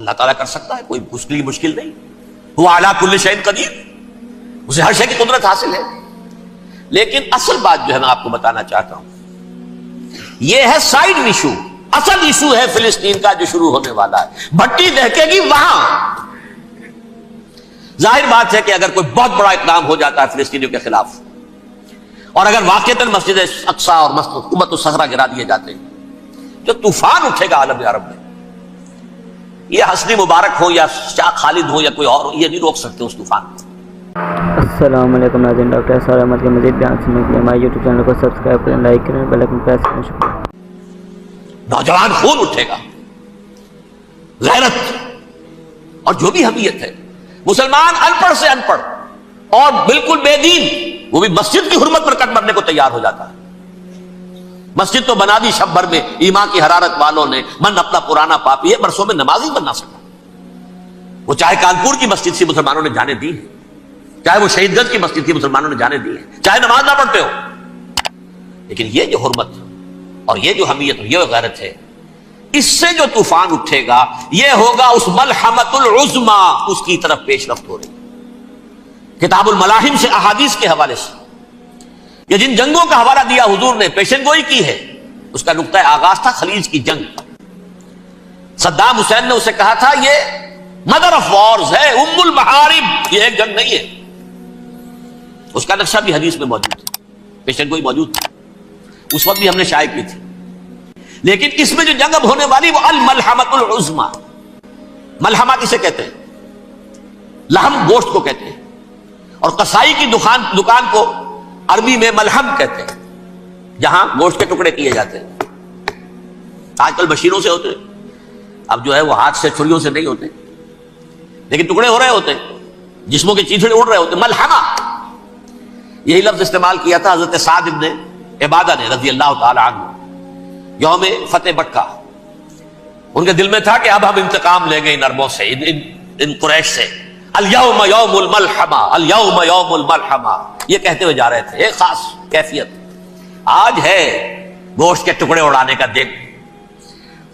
اللہ تعالیٰ کر سکتا ہے، کوئی اس کے لیے مشکل نہیں. وہ اعلیٰ کل شیء قدیر، اسے ہر شے کی قدرت حاصل ہے. لیکن اصل بات جو ہے میں آپ کو بتانا چاہتا ہوں، یہ ہے سائیڈ ایشو. اصل ایشو ہے فلسطین کا جو شروع ہونے والا ہے. بھٹی دہکے گی وہاں. ظاہر بات ہے کہ اگر کوئی بہت بڑا اقدام ہو جاتا ہے فلسطینیوں کے خلاف، اور اگر واقعتاً مسجد اقصی اور حکومت الصخرہ گرا دیے جاتے ہیں، جو طوفان اٹھے گا عالم عرب میں، یہ حسنی مبارک ہو یا شاہ خالد ہو یا کوئی اور ہو، یہ نہیں روک سکتے اس طوفان کو. السلام علیکم ناظرین، ڈاکٹر اسرار احمد کے مزید بیان سننے کے لیے ہمارے یوٹیوب چینل کو سبسکرائب کریں، لائک کریں، بیل آئیکن پریس کریں. شکریہ. نوجوان خون اٹھے گا، غیرت اور جو بھی حمیت ہے. مسلمان ان پڑھ سے ان پڑھ اور بالکل بے دین، وہ بھی مسجد کی حرمت پر کٹ مرنے کو تیار ہو جاتا ہے. مسجد تو بنا دی شب بھر میں ایمان کی حرارت والوں نے، من اپنا پرانا پاپی ہے، برسوں میں نمازی بننا سکا. وہ چاہے کانپور کی مسجد سے مسلمانوں نے جانے دی ہے، چاہے وہ شہید گنج کی مسجد کی مسلمانوں نے جانے دی ہے، چاہے نماز نہ پڑھتے ہو. لیکن یہ جو حرمت اور یہ جو حمیت اور یہ غیرت ہے، اس سے جو طوفان اٹھے گا یہ ہوگا اس ملحمۃ العظما، اس کی طرف پیش رفت ہو رہی. کتاب الملاحم سے احادیث کے حوالے سے یہ جن جنگوں کا حوالہ دیا حضور نے، پیشن گوئی کی ہے، اس کا نقطہ آغاز تھا خلیج کی جنگ. صدام حسین نے اسے کہا تھا یہ مدر آف وارز ہے، ام المحارب، یہ ایک جنگ نہیں ہے. اس کا نقشہ بھی حدیث میں موجود ہے، پیشن گوئی موجود تھی، اس وقت بھی ہم نے شائع کی تھی. لیکن اس میں جو جنگ اب ہونے والی وہ الملحمۃ العظما. ملحمہ کسے کہتے ہیں؟ لحم گوشت کو کہتے ہیں، اور قصائی کی دکان کو عربی میں ملحم کہتے ہیں، جہاں گوشت کے ٹکڑے کیے جاتے ہیں. آج کل مشینوں سے ہوتے ہیں، اب جو ہے وہ ہاتھ سے چھریوں سے نہیں ہوتے، لیکن ٹکڑے ہو رہے ہوتے ہیں، جسموں کے چیتھڑے اڑ رہے ہوتے ہیں. ملحمہ، یہی لفظ استعمال کیا تھا حضرت سعد ابن عبادہ نے رضی اللہ تعالی عنہ یوم فتح مکہ. ان کے دل میں تھا کہ اب ہم انتقام لیں گے ان عربوں سے، ان قریش سے. الیوم یوم الملحمہ، الیوم یوم الملحمہ، یہ کہتے ہوئے جا رہے تھے. ایک خاص کیفیت، آج ہے گوشت کے ٹکڑے اڑانے کا دن.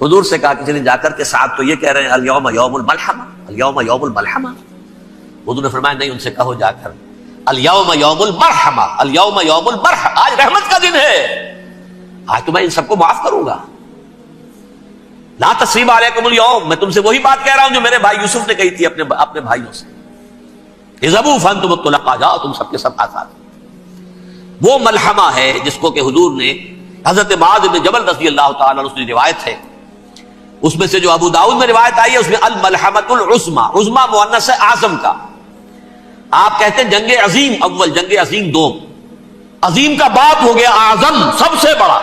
حضور سے کہا کسی نے جا کر کے صاحب تو یہ کہہ رہے ہیں الیوم یوم الملحمہ، الیوم یوم الملحمہ. حضور نے فرمایا نہیں، ان سے کہو جا کر الیوم یوم المرحمہ، الیوم یوم المرحمہ، آج رحمت کا دن ہے، آج تو میں ان سب کو معاف کروں گا. لا تثریب علیکم اليوم، میں تم سے وہی بات کہہ رہا ہوں جو میرے بھائی یوسف نے کہی تھی اپنے بھائیوں سے، اذهبوا فانتم الطلقاء، جاؤ تم سب کے سب آزاد. وہ ملحمہ ہے جس کو کہ حضور نے حضرت معاذ بن جبل رضی اللہ تعالی عنہ کی روایت ہے، اس میں سے جو ابو داؤد میں روایت آئی ہے اس میں الملحمۃ العظما، عظما مؤنث ہے اعظم کا. آپ کہتے ہیں جنگ عظیم اول، جنگ عظیم دوم. عظیم کا باپ ہو گیا اعظم، سب سے بڑا،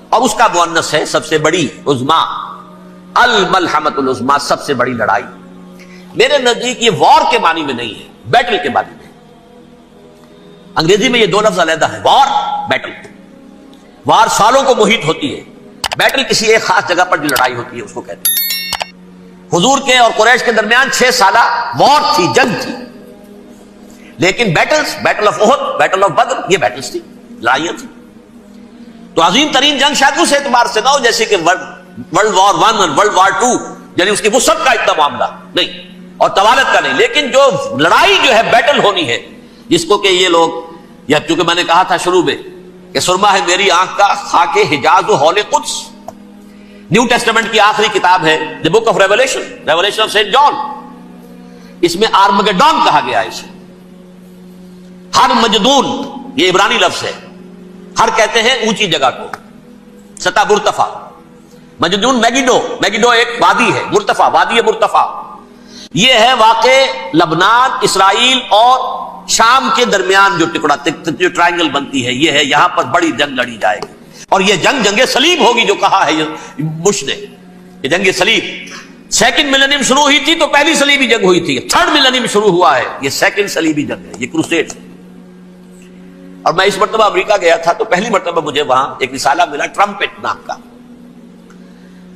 اور اس کا مؤنث ہے سب سے بڑی، عظما. الملحمۃ العظما، سب سے بڑی لڑائی. میرے نزدیک یہ وار کے معنی میں نہیں ہے، بیٹل کے معنی میں. انگریزی میں یہ دو لفظ علیحدہ ہیں، وار، بیٹل. وار سالوں کو محیط ہوتی ہے، بیٹل کسی ایک خاص جگہ پر جو لڑائی ہوتی ہے اس کو کہتے ہیں. حضور کے اور قریش کے درمیان 6 سالہ وار تھی، جنگ تھی. لیکن battles, battle of Uhud, battle of Badr, یہ بیٹلز تھی، لڑائیاں تھی. تو عظیم ترین جنگ شاید اس اعتبار سے نہ ہو جیسے کہ ورلڈ وار 1 اور ورلڈ وار 2، یعنی اس کی وسعت کا اتنا معاملہ نہیں اور طوالت کا نہیں. لیکن جو لڑائی جو ہے بیٹل ہونی ہے، جس کو کہ یہ لوگ، یا چونکہ میں نے کہا تھا شروع میں کہ سرما ہے میری آنکھ کا خاک حجاز و حول قدس، نیو ٹیسٹمنٹ کی آخری کتاب ہے the book of Revelation, Revelation of Saint John. اس میں آرمگڈون کہا گیا ہے اسے. ہر مجدون، یہ عبرانی لفظ ہے، ہر کہتے ہیں اونچی جگہ کو، سطح مرتفع. مجدون میگیڈو، میگیڈو ایک وادی ہے، مرتفع، وادی مرتفع. یہ ہے واقع لبنان، اسرائیل اور شام کے درمیان جو ٹکڑا، جو ٹرائنگل بنتی ہے، یہ ہے، یہاں پر بڑی جنگ لڑی جائے گی. اور یہ جنگ جنگ صلیب ہوگی جو کہا ہے بش نے، یہ جنگ صلیب. سیکنڈ ملینیم شروع ہوئی تھی تو پہلی صلیبی جنگ ہوئی تھی، تھرڈ ملینیم شروع ہوا ہے، یہ سیکنڈ صلیبی جنگ ہے، یہ کروسیڈ ہے. اور میں اس مرتبہ امریکہ گیا تھا تو پہلی مرتبہ مجھے وہاں ایک رسالہ ملا ٹرمپٹ نام کا.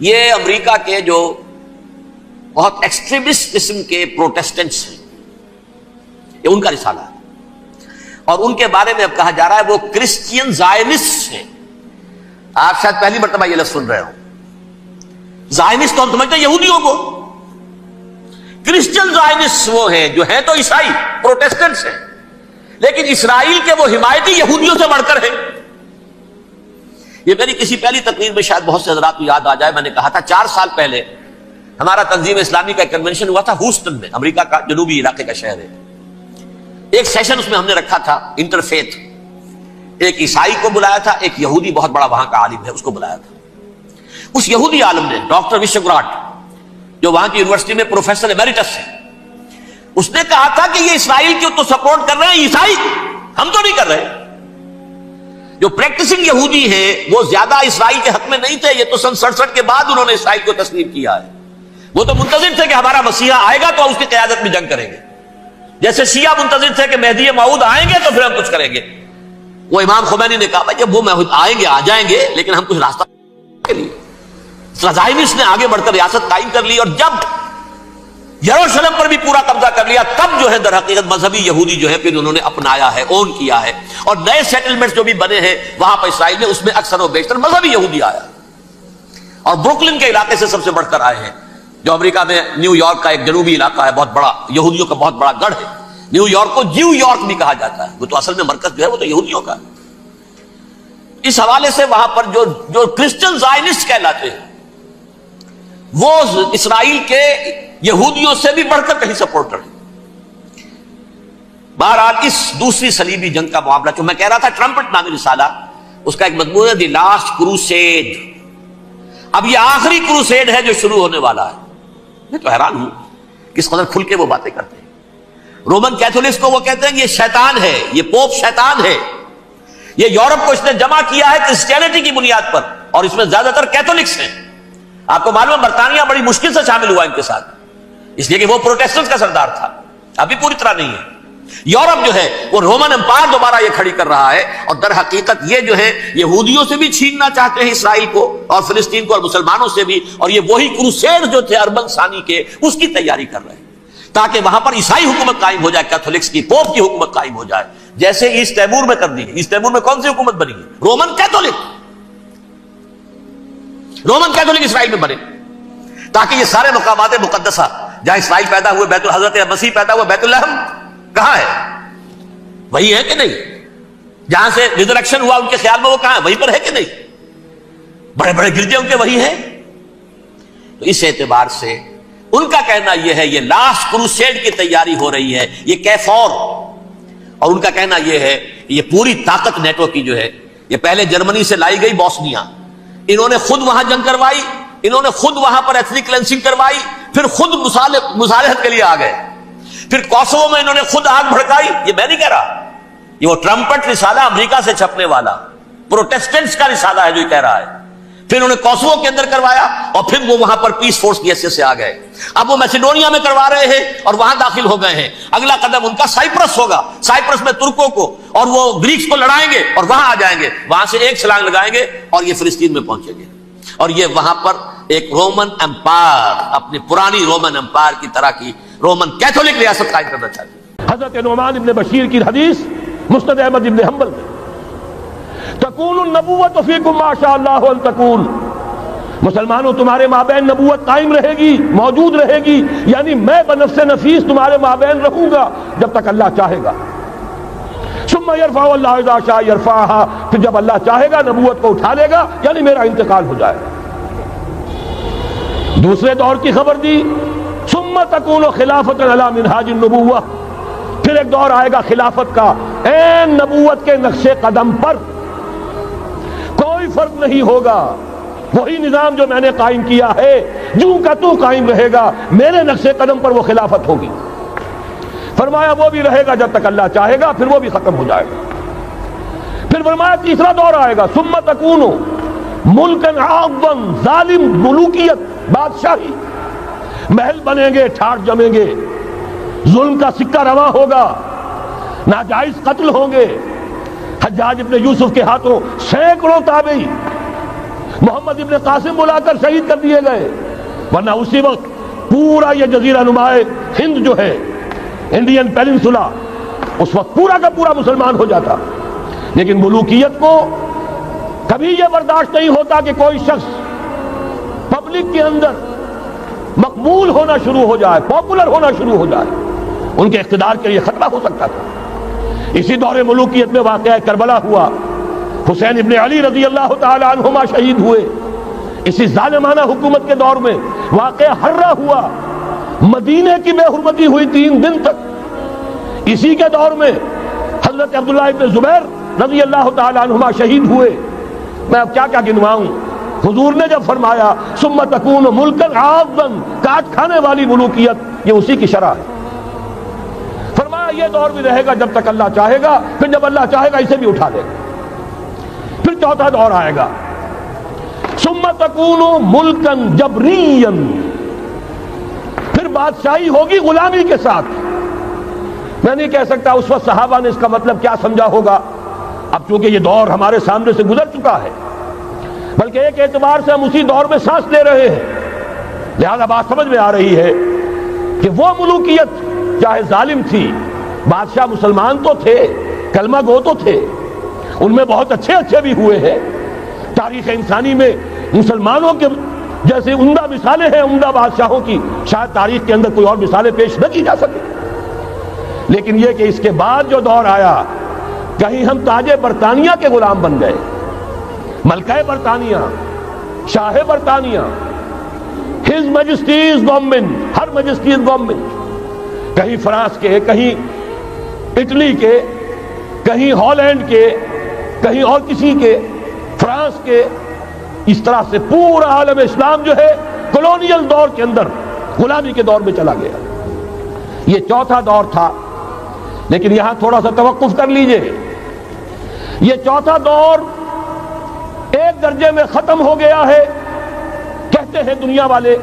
یہ امریکہ کے جو بہت ایکسٹریمسٹ قسم کے پروٹیسٹنٹس ہیں، یہ ان کا رسالہ ہے، اور ان کے بارے میں اب کہا جا رہا ہے وہ کرسچین زائنسٹ ہیں. آپ شاید پہلی مرتبہ یہ لفظ سن رہے ہو. زائنسٹ تو ہم سمجھتے ہیں یہودیوں کو، کرسچن زائنسٹ وہ ہیں جو ہیں تو عیسائی پروٹیسٹنٹس ہیں، لیکن اسرائیل کے وہ حمایتی یہودیوں سے بڑھ کر ہیں۔ یہ میری کسی پہلی تقریر میں شاید بہت سے حضرات کو یاد آ جائے، میں نے کہا تھا 4 سال پہلے ہمارا تنظیم اسلامی کا ایک کنونشن ہوا تھا ہوسٹن میں، امریکہ کا جنوبی علاقے کا شہر ہے۔ ایک سیشن اس میں ہم نے رکھا تھا انٹرفیتھ، ایک عیسائی کو بلایا تھا، ایک یہودی بہت بڑا وہاں کا عالم ہے اس کو بلایا تھا۔ اس یہودی عالم نے ڈاکٹر وشوگراٹ، جو وہاں کی یونیورسٹی میں پروفیسر ایمیریٹس ہے، اس نے کہا تھا کہ یہ اسرائیل کی تو سپورٹ کر رہے ہیں عیسائی، ہم تو نہیں کر رہے۔ جو پریکٹسنگ یہودی ہیں وہ زیادہ اسرائیل کے حق میں نہیں تھے، یہ تو سن 67 کے بعد انہوں نے اسرائیل کو تسلیم کیا ہے۔ وہ تو منتظر تھے کہ ہمارا مسیحا آئے گا تو اس کی قیادت میں جنگ کریں گے، جیسے شیعہ منتظر تھے کہ مہدی موعود آئیں گے تو پھر ہم کچھ کریں گے۔ وہ امام خمینی نے کہا جب وہ آئیں گے آ جائیں گے، لیکن ہم کچھ راستہ کے لیے زائنسٹ نے آگے بڑھ کر ریاست قائم کر لی، اور جب یروشلم پر بھی پورا قبضہ کر لیا تب جو ہے در حقیقت مذہبی یہودی جو ہے پھر انہوں نے اپنایا ہے، اون کیا ہے، اور نئے سیٹلمنٹس جو بھی بنے ہیں وہاں پر اسرائیل میں، اس میں اکثر و بیشتر مذہبی یہودی آیا، اور بروکلن کے علاقے سے سب سے بڑھ کر آئے ہیں، جو امریکہ میں نیو یارک کا ایک جنوبی علاقہ ہے، بہت بڑا یہودیوں کا بہت بڑا گڑھ ہے۔ نیو یارک کو جیو یارک بھی کہا جاتا ہے، وہ تو اصل میں مرکز جو ہے وہ تو یہودیوں کا ہے۔ اس حوالے سے وہاں پر جو کرسچن زائنسٹ کہلاتے ہیں وہ اسرائیل کے یہودیوں سے بھی بڑھ کر کہیں سپورٹ کریں۔ بہرحال اس دوسری صلیبی جنگ کا معاملہ جو میں کہہ رہا تھا، ٹرمپٹ نامی رسالہ، اس کا ایک مضمون ہے دی لاسٹ کروسیڈ۔ اب یہ آخری کروسیڈ ہے جو شروع ہونے والا ہے۔ میں تو حیران ہوں کس قدر کھل کے وہ باتیں کرتے ہیں۔ رومن کیتھولکس کو وہ کہتے ہیں کہ یہ شیطان ہے، یہ پوپ شیطان ہے، یہ یورپ کو اس نے جمع کیا ہے کرسچینٹی کی بنیاد پر، اور اس میں زیادہ تر کیتھولکس ہیں۔ آپ کو معلوم ہے برطانیہ بڑی مشکل سے شامل ہوا ان کے ساتھ، اس لیے کہ وہ پروٹیسٹنٹ کا سردار تھا، ابھی پوری طرح نہیں ہے۔ یورپ جو ہے وہ رومن امپائر دوبارہ یہ کھڑی کر رہا ہے، اور در حقیقت یہ جو ہے یہودیوں سے بھی چھیننا چاہتے ہیں اسرائیل کو اور فلسطین کو، اور مسلمانوں سے بھی، اور یہ وہی کروسیڈ جو تھے اربن ثانی کے، اس کی تیاری کر رہے ہیں تاکہ وہاں پر عیسائی حکومت قائم ہو جائے، کیتھولکس کی، پوپ کی حکومت قائم ہو جائے، جیسے ایسٹ تیمور میں کر دی ہے۔ ایسٹ تیمور میں کون سی حکومت بنی ہے؟ رومن کیتھولک اسرائیل میں بنے، تاکہ یہ سارے مقامات مقدسہ جہاں اسرائیل پیدا ہوئے، بیت حضرت مسیح پیدا ہوا، بیت الحم کہاں ہے؟ وہی ہے کہ نہیں؟ جہاں سے ریزریکشن ہوا ان کے خیال میں وہ کہاں ہے؟ وہیں پر ہے کہ نہیں؟ بڑے بڑے گرجے ان کے وہی ہیں۔ تو اس اعتبار سے ان کا کہنا یہ ہے، یہ لاسٹ کروسیڈ کی تیاری ہو رہی ہے، یہ کیفور، اور ان کا کہنا یہ ہے یہ پوری طاقت نیٹو کی جو ہے، یہ پہلے جرمنی سے لائی گئی بوسنیا، انہوں نے خود وہاں جنگ کروائی، انہوں نے خود وہاں پر ایتھنک کلینسنگ کروائی، پھر خود مصالحت کے لیے آ گئے، پھر کوسوو میں انہوں نے خود آگ بھڑکائی۔ یہ میں نہیں کہہ رہا، یہ وہ ٹرمپٹ رسالہ امریکہ سے چھپنے والا پروٹیسٹنٹس کا رسالہ ہے جو یہ کہہ رہا ہے۔ پھر انہوں نے کوسوو کے اندر کروایا، اور پھر وہ وہاں پر پیس فورس کی حیثیت سے آ گئے۔ اب وہ میسیڈونیا میں کروا رہے ہیں اور وہاں داخل ہو گئے ہیں۔ اگلا قدم ان کا سائپرس ہوگا، سائپرس میں ترکوں کو اور وہ گریکس کو لڑائیں گے اور وہاں آ جائیں گے، وہاں سے ایک چھلانگ لگائیں گے اور یہ فلسطین میں پہنچیں گے، اور یہ وہاں پر ایک رومن امپائر، اپنی پرانی رومن امپائر کی طرح کی رومن کیتھولک ریاست قائم کرنا چاہتے ہیں۔ حضرت نعمان ابن بشیر کی حدیث مسند احمد ابن حنبل میں، تکون النبوت فیکم ما شاء اللہ ان تکون، مسلمانوں تمہارے مابین نبوت قائم رہے گی، موجود رہے گی، یعنی میں بنفس نفیس تمہارے مابین رہوں گا جب تک اللہ چاہے گا۔ ثم یرفع اللہ اذا شاء یرفعها، پھر جب اللہ چاہے گا نبوت کو اٹھا لے گا، یعنی میرا انتقال ہو جائے گا۔ دوسرے دور کی خبر دی، ثم تکون خلافۃ علی منہاج النبوہ، پھر ایک دور آئے گا خلافت کا عین نبوت کے نقش قدم پر، کوئی فرق نہیں ہوگا، وہی نظام جو میں نے قائم کیا ہے جوں کا تو قائم رہے گا، میرے نقش قدم پر وہ خلافت ہوگی۔ فرمایا وہ بھی رہے گا جب تک اللہ چاہے گا، پھر وہ بھی ختم ہو جائے گا۔ پھر فرمایا تیسرا دور آئے گا، ثم تکون ملکن عاضا، ظالم ملوکیت، بادشاہی، محل بنیں گے، ٹھاٹ جمیں گے، ظلم کا سکہ رواں ہوگا، ناجائز قتل ہوں گے۔ حجاج ابن یوسف کے ہاتھوں سینکڑوں تابعی محمد ابن قاسم بلا کر شہید کر دیے گئے، ورنہ اسی وقت پورا یہ جزیرہ نما ہند جو ہے، انڈین پیننسولا، اس وقت پورا کا پورا مسلمان ہو جاتا۔ لیکن ملوکیت کو کبھی یہ برداشت نہیں ہوتا کہ کوئی شخص پبلک کے اندر مقبول ہونا شروع ہو جائے، پاپولر ہونا شروع ہو جائے، ان کے اقتدار کے لیے خطرہ ہو سکتا تھا۔ اسی دور ملوکیت میں واقعہ کربلا ہوا، حسین ابن علی رضی اللہ تعالی عنہما شہید ہوئے۔ اسی ظالمانہ حکومت کے دور میں واقعہ ہررا ہوا، مدینے کی بے حرمتی ہوئی 3 دن تک۔ اسی کے دور میں حضرت عبداللہ ابن زبیر رضی اللہ تعالی عنہما شہید ہوئے۔ میں اب کیا کیا گنواؤں؟ حضور نے جب فرمایا ثم تکون ملکا عاضا، کاٹ کھانے والی ملوکیت، یہ اسی کی شرح ہے۔ فرمایا یہ دور بھی رہے گا جب تک اللہ چاہے گا، پھر جب اللہ چاہے گا اسے بھی اٹھا دے گا۔ پھر چوتھا دور آئے گا ثم تکون ملکا جبریا، پھر بادشاہی ہوگی غلامی کے ساتھ۔ میں نہیں کہہ سکتا اس وقت صحابہ نے اس کا مطلب کیا سمجھا ہوگا، اب چونکہ یہ دور ہمارے سامنے سے گزر چکا ہے، بلکہ ایک اعتبار سے ہم اسی دور میں سانس لے رہے ہیں، لہذا بات سمجھ میں آ رہی ہے کہ وہ ملوکیت چاہے ظالم تھی، بادشاہ مسلمان تو تھے، کلمہ گو تو تھے، ان میں بہت اچھے بھی ہوئے ہیں۔ تاریخ انسانی میں مسلمانوں کے جیسے عمدہ مثالیں ہیں عمدہ بادشاہوں کی، شاید تاریخ کے اندر کوئی اور مثالیں پیش نہ کی جا سکے۔ لیکن یہ کہ اس کے بعد جو دور آیا، کہیں ہم تاج برطانیہ کے غلام بن گئے، ملکہ برطانیہ، شاہ برطانیہ، ہز میجسٹیز گورنمنٹ، ہر میجسٹیز گورنمنٹ، کہیں فرانس کے، کہیں اٹلی کے، کہیں ہالینڈ کے، کہیں اور کسی کے، فرانس کے، اس طرح سے پورا عالم اسلام جو ہے کولونیل دور کے اندر غلامی کے دور میں چلا گیا۔ یہ چوتھا دور تھا، لیکن یہاں تھوڑا سا توقف کر لیجئے۔ یہ چوتھا دور ایک درجے میں ختم ہو گیا ہے، کہتے ہیں دنیا والے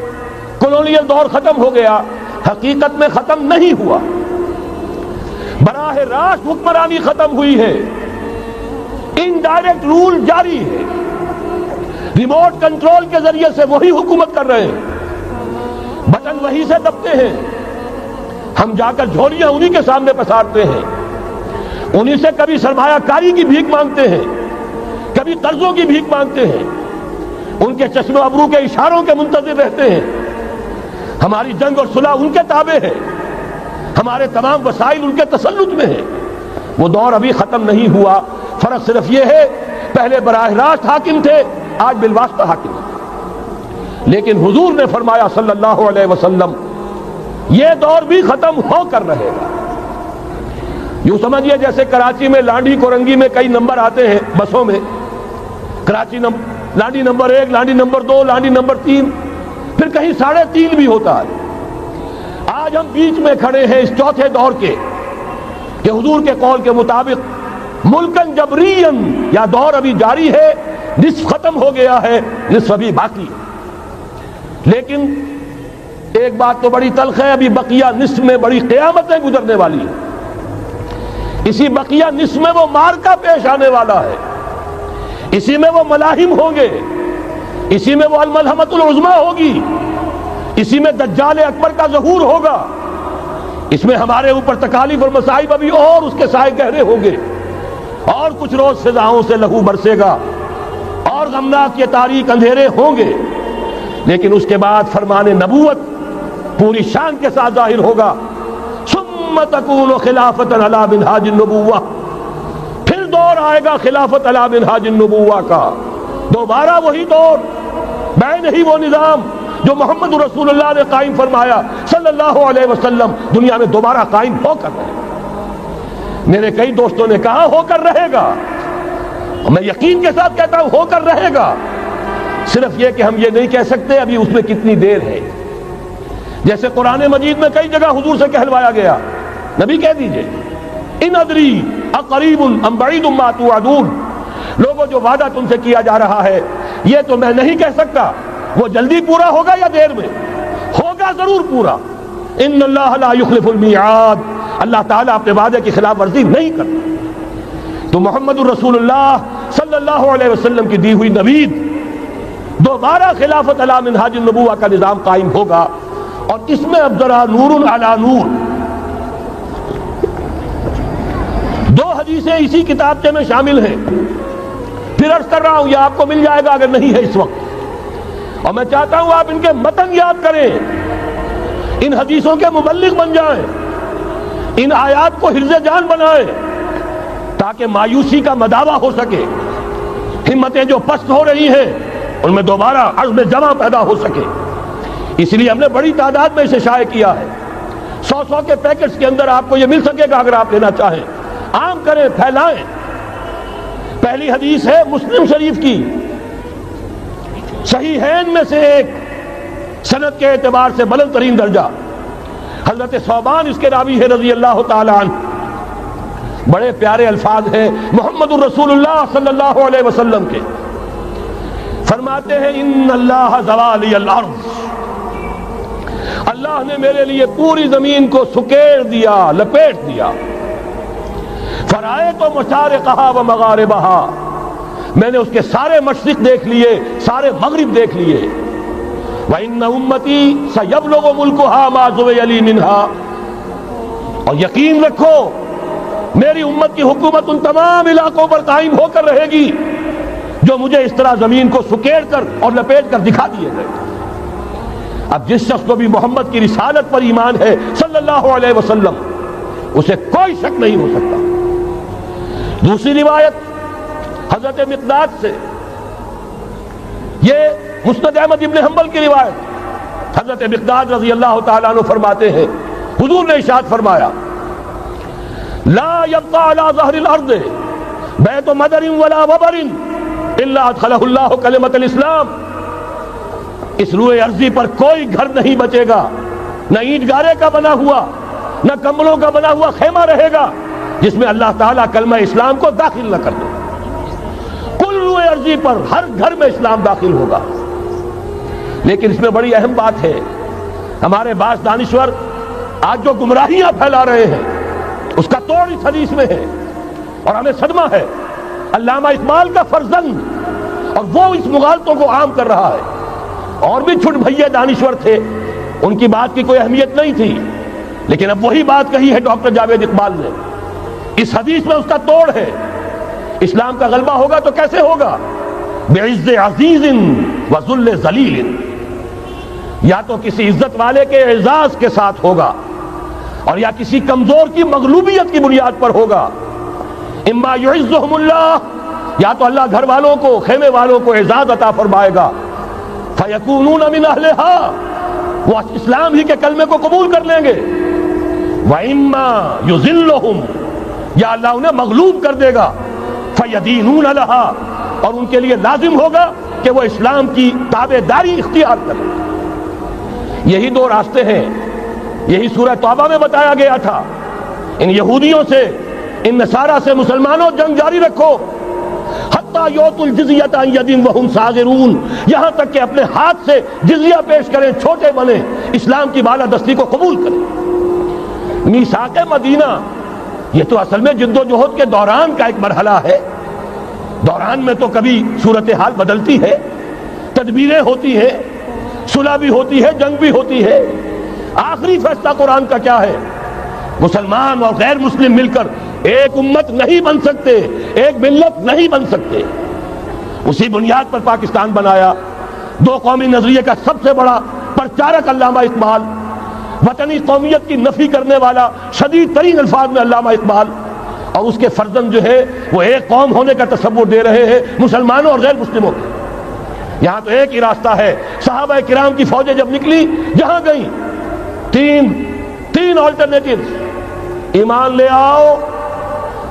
کولونیل دور ختم ہو گیا، حقیقت میں ختم نہیں ہوا۔ براہ راست حکمرانی ختم ہوئی ہے، انڈائریکٹ رول جاری ہے، ریموٹ کنٹرول کے ذریعے سے وہی حکومت کر رہے ہیں، بٹن وہی سے دبتے ہیں، ہم جا کر جھولیاں انہی کے سامنے پسارتے ہیں، انہی سے کبھی سرمایہ کاری کی بھیک مانگتے ہیں، کبھی قرضوں کی بھیک مانگتے ہیں، ان کے چشم و ابرو کے اشاروں کے منتظر رہتے ہیں۔ ہماری جنگ اور صلح ان کے تابع ہے، ہمارے تمام وسائل ان کے تسلط میں ہیں۔ وہ دور ابھی ختم نہیں ہوا، فرق صرف یہ ہے پہلے براہ راست حاکم تھے، آج بالواسطہ حاکم ہیں۔ لیکن حضور نے فرمایا صلی اللہ علیہ وسلم یہ دور بھی ختم ہو کر رہے گا۔ یوں سمجھیے جیسے کراچی میں لانڈی کورنگی میں کئی نمبر آتے ہیں بسوں میں، Karachi Landhi number 1، Landhi number 2، Landhi number 3، پھر کہیں 3.5 بھی ہوتا ہے۔ آج ہم بیچ میں کھڑے ہیں اس چوتھے دور کے، کہ حضور کے قول کے مطابق ملکن جبرین، یا دور ابھی جاری ہے، نصف ختم ہو گیا ہے، نصف ابھی باقی ہے۔ لیکن ایک بات تو بڑی تلخ ہے، ابھی بقیہ نصف میں بڑی قیامتیں گزرنے والی ہیں۔ اسی بقیہ نصف میں وہ مارکا پیش آنے والا ہے، اسی میں وہ ملاحم ہوں گے، اسی میں وہ الملحمۃ العظمیٰ ہوگی، اسی میں دجال اکبر کا ظہور ہوگا، اس میں ہمارے اوپر تکالیف اور مصائب ابھی اور اس کے سائے گہرے ہوں گے، اور کچھ روز فضاؤں سے لہو برسے گا، اور غمناک یہ تاریک اندھیرے ہوں گے۔ لیکن اس کے بعد فرمان نبوت پوری شان کے ساتھ ظاہر ہوگا، ثم تکون خلافت علی منہاج النبوہ، پھر دور آئے گا خلافت علی منہاج النبوہ کا، دوبارہ وہی دور، بین ہی وہ نظام جو محمد رسول اللہ نے قائم فرمایا صلی اللہ علیہ وسلم، دنیا میں دوبارہ قائم ہو کر رہے گا۔ میرے کئی دوستوں نے کہا ہو کر رہے گا، میں یقین کے ساتھ کہتا ہوں ہو کر رہے گا، صرف یہ کہ ہم یہ نہیں کہہ سکتے ابھی اس میں کتنی دیر ہے۔ جیسے قرآن مجید میں کئی جگہ حضور سے کہلوایا گیا، نبی کہہ دیجئے ان ادری اقریب ام بعید ما توعدون، لوگوں جو وعدہ تم سے کیا جا رہا ہے یہ تو میں نہیں کہہ سکتا وہ جلدی پورا ہوگا یا دیر میں، ہوگا ضرور پورا۔ ان اللہ لا یخلف المیعاد، اللہ تعالیٰ اپنے وعدے کی خلاف ورزی نہیں کرتا۔ تو محمد الرسول اللہ صلی اللہ علیہ وسلم کی دی ہوئی نوید، دوبارہ خلافت علی منہاج النبوہ کا نظام قائم ہوگا، اور اس میں اب ذرا نور علی نور، 2 حدیثیں اسی کتابچے میں شامل ہیں، پھر عرض کر رہا ہوں یہ آپ کو مل جائے گا اگر نہیں ہے اس وقت، اور میں چاہتا ہوں آپ ان کے متن یاد کریں۔ ان حدیثوں کے مبلغ بن جائیں، ان آیات کو حرز جان بنائیں، تاکہ مایوسی کا مداوع ہو سکے، ہمتیں جو پست ہو رہی ہیں ان میں دوبارہ عزم جمع پیدا ہو سکے۔ اس لیے ہم نے بڑی تعداد میں اسے شائع کیا ہے۔ 100 کے پیکٹس کے اندر آپ کو یہ مل سکے گا اگر آپ لینا چاہیں۔ عام کریں، پھیلائیں۔ پہلی حدیث ہے مسلم شریف کی، صحیحین میں سے ایک، سند کے اعتبار سے بلند ترین درجہ، حضرت ثوبان اس کے راوی ہے رضی اللہ تعالی عنہ۔ بڑے پیارے الفاظ ہیں محمد الرسول اللہ صلی اللہ علیہ وسلم کے، فرماتے ہیں ان اللہ زوالی الارض، اللہ نے میرے لیے پوری زمین کو سکیڑ دیا، لپیٹ دیا۔ فرائے تو مشارقہا و مغاربہا، میں نے اس کے سارے مشرق دیکھ لیے، سارے مغرب دیکھ لیے۔ وَإِنَّ أُمَّتِي سَيَبْلُغُ مُلْكُهَا مَا زُوِيَ لِي مِنْهَا، اور یقین رکھو میری امت کی حکومت ان تمام علاقوں پر قائم ہو کر رہے گی جو مجھے اس طرح زمین کو سکیڑ کر اور لپیٹ کر دکھا دیے گئے۔ اب جس شخص کو بھی محمد کی رسالت پر ایمان ہے صلی اللہ علیہ وسلم، اسے کوئی شک نہیں ہو سکتا۔ دوسری روایت حضرت مقداد سے، یہ مسند احمد ابن حنبل کی روایت، حضرت مقداد رضی اللہ تعالیٰ عنہ فرماتے ہیں حضور نے ارشاد فرمایا لا يبقى على ظهر الارض بیت مدر ولا وبر الا ادخلہ اللہ کلمۃ الاسلام، اس روئے ارضی پر کوئی گھر نہیں بچے گا، نہ اینٹ گارے کا بنا ہوا نہ کمبلوں کا بنا ہوا خیمہ رہے گا جس میں اللہ تعالیٰ کلمہ اسلام کو داخل نہ کر دے۔ کل روئے ارضی پر ہر گھر میں اسلام داخل ہوگا۔ لیکن اس میں بڑی اہم بات ہے، ہمارے بعض دانشور آج جو گمراہیاں پھیلا رہے ہیں اس کا توڑ اس حدیث میں ہے، اور ہمیں صدمہ ہے۔ علامہ اقبال کا فرزند، اور وہ اس مغالطوں کو عام کر رہا ہے۔ اور بھی چھٹ بھئیے دانشور تھے، ان کی بات کی کوئی اہمیت نہیں تھی، لیکن اب وہی بات کہی ہے ڈاکٹر جاوید اقبال نے۔ اس حدیث میں اس کا توڑ ہے۔ اسلام کا غلبہ ہوگا تو کیسے ہوگا؟ بعز عزیز وذل ذلیل، یا تو کسی عزت والے کے اعزاز کے ساتھ ہوگا، اور یا کسی کمزور کی مغلوبیت کی بنیاد پر ہوگا۔ اما یعزہم اللہ، یا تو اللہ گھر والوں کو، خیمے والوں کو اعزاز عطا فرمائے گا، فیکونون من اہلہا، وہ اسلام ہی کے کلمے کو قبول کر لیں گے۔ وَإِمَّا يُذِلُّهُمْ، یا اللہ انہیں مغلوب کر دے گا، فَيَدِينُونَ لَهَا، اور ان کے لیے لازم ہوگا کہ وہ اسلام کی تابعداری اختیار کریں۔ یہی دو راستے ہیں، یہی سورہ توبہ میں بتایا گیا تھا۔ ان یہودیوں سے، ان نصارہ سے مسلمانوں جنگ جاری رکھو، حتیٰ یؤتوا الجزیۃ عن ید وہم صاغرون، یہاں تک کہ اپنے ہاتھ سے جزیہ پیش کریں، چھوٹے بنیں، اسلام کی بالادستی کو قبول کریں۔ میثاق مدینہ یہ تو اصل میں جد و جہد کے دوران کا ایک مرحلہ ہے۔ دوران میں تو کبھی صورتحال بدلتی ہے، تدبیریں ہوتی ہیں، صلح بھی ہوتی ہے، جنگ بھی ہوتی ہے۔ آخری فیصلہ قرآن کا کیا ہے؟ مسلمان اور غیر مسلم مل کر ایک امت نہیں بن سکتے، ایک ملت نہیں بن سکتے۔ اسی بنیاد پر پاکستان بنایا۔ دو قومی نظریے کا سب سے بڑا پرچارک علامہ اقبال، وطنی قومیت کی نفی کرنے والا شدید ترین الفاظ میں علامہ اقبال، اور اس کے فرزند جو ہے وہ ایک قوم ہونے کا تصور دے رہے ہیں مسلمانوں اور غیر مسلموں کے۔ یہاں تو ایک ہی راستہ ہے۔ صحابہ کرام کی فوجیں جب نکلی جہاں گئیں، تین آلٹرنیٹیوز، ایمان لے آؤ،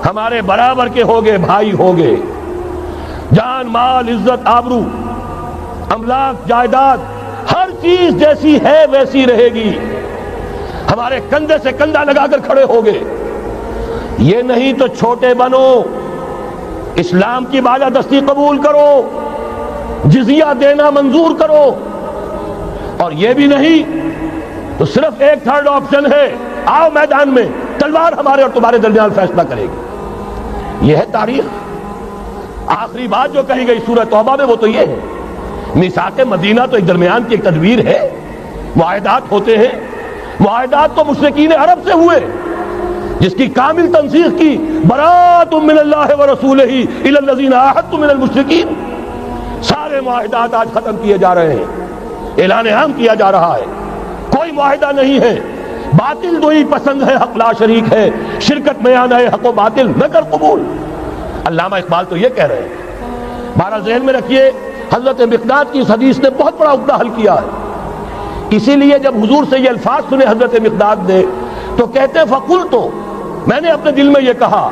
ہمارے برابر کے ہوگے، بھائی ہوگے، جان مال عزت آبرو املاک جائیداد ہر چیز جیسی ہے ویسی رہے گی، ہمارے کندھے سے کندھا لگا کر کھڑے ہوگے۔ یہ نہیں تو چھوٹے بنو، اسلام کی بالادستی قبول کرو، جزیہ دینا منظور کرو، اور یہ بھی نہیں تو صرف ایک تھرڈ آپشن ہے، آؤ میدان میں، تلوار ہمارے اور تمہارے درمیان فیصلہ کرے گی۔ یہ ہے تاریخ۔ آخری بات جو کہی گئی سورہ توبہ میں وہ تو یہ ہے، میثاق مدینہ تو ایک درمیان کی ایک تدبیر ہے، معاہدات ہوتے ہیں۔ معاہدات تو مشرکین عرب سے ہوئے، جس کی کامل تنسیخ کی، براۃ من اللہ ورسولہ الی الذین عاہدتم من المشرکین۔ سارے معاہدات آج ختم کیے جا رہے ہیں، اعلان عام کیا جا رہا ہے، کوئی معاہدہ نہیں ہے، باطل دو ہی پسند ہے، حق لا شریک ہے، شرکت میں آنا ہے حق و باطل نہ کر قبول۔ علامہ اقبال تو یہ کہہ رہے ہیں۔ بارہ ذہن میں رکھیے، حضرت مقداد کی اس حدیث نے بہت بڑا عقدہ حل کیا ہے۔ اسی لیے جب حضور سے یہ الفاظ سنے حضرت مقداد نے تو کہتے ہیں فقلت، میں نے اپنے دل میں یہ کہا،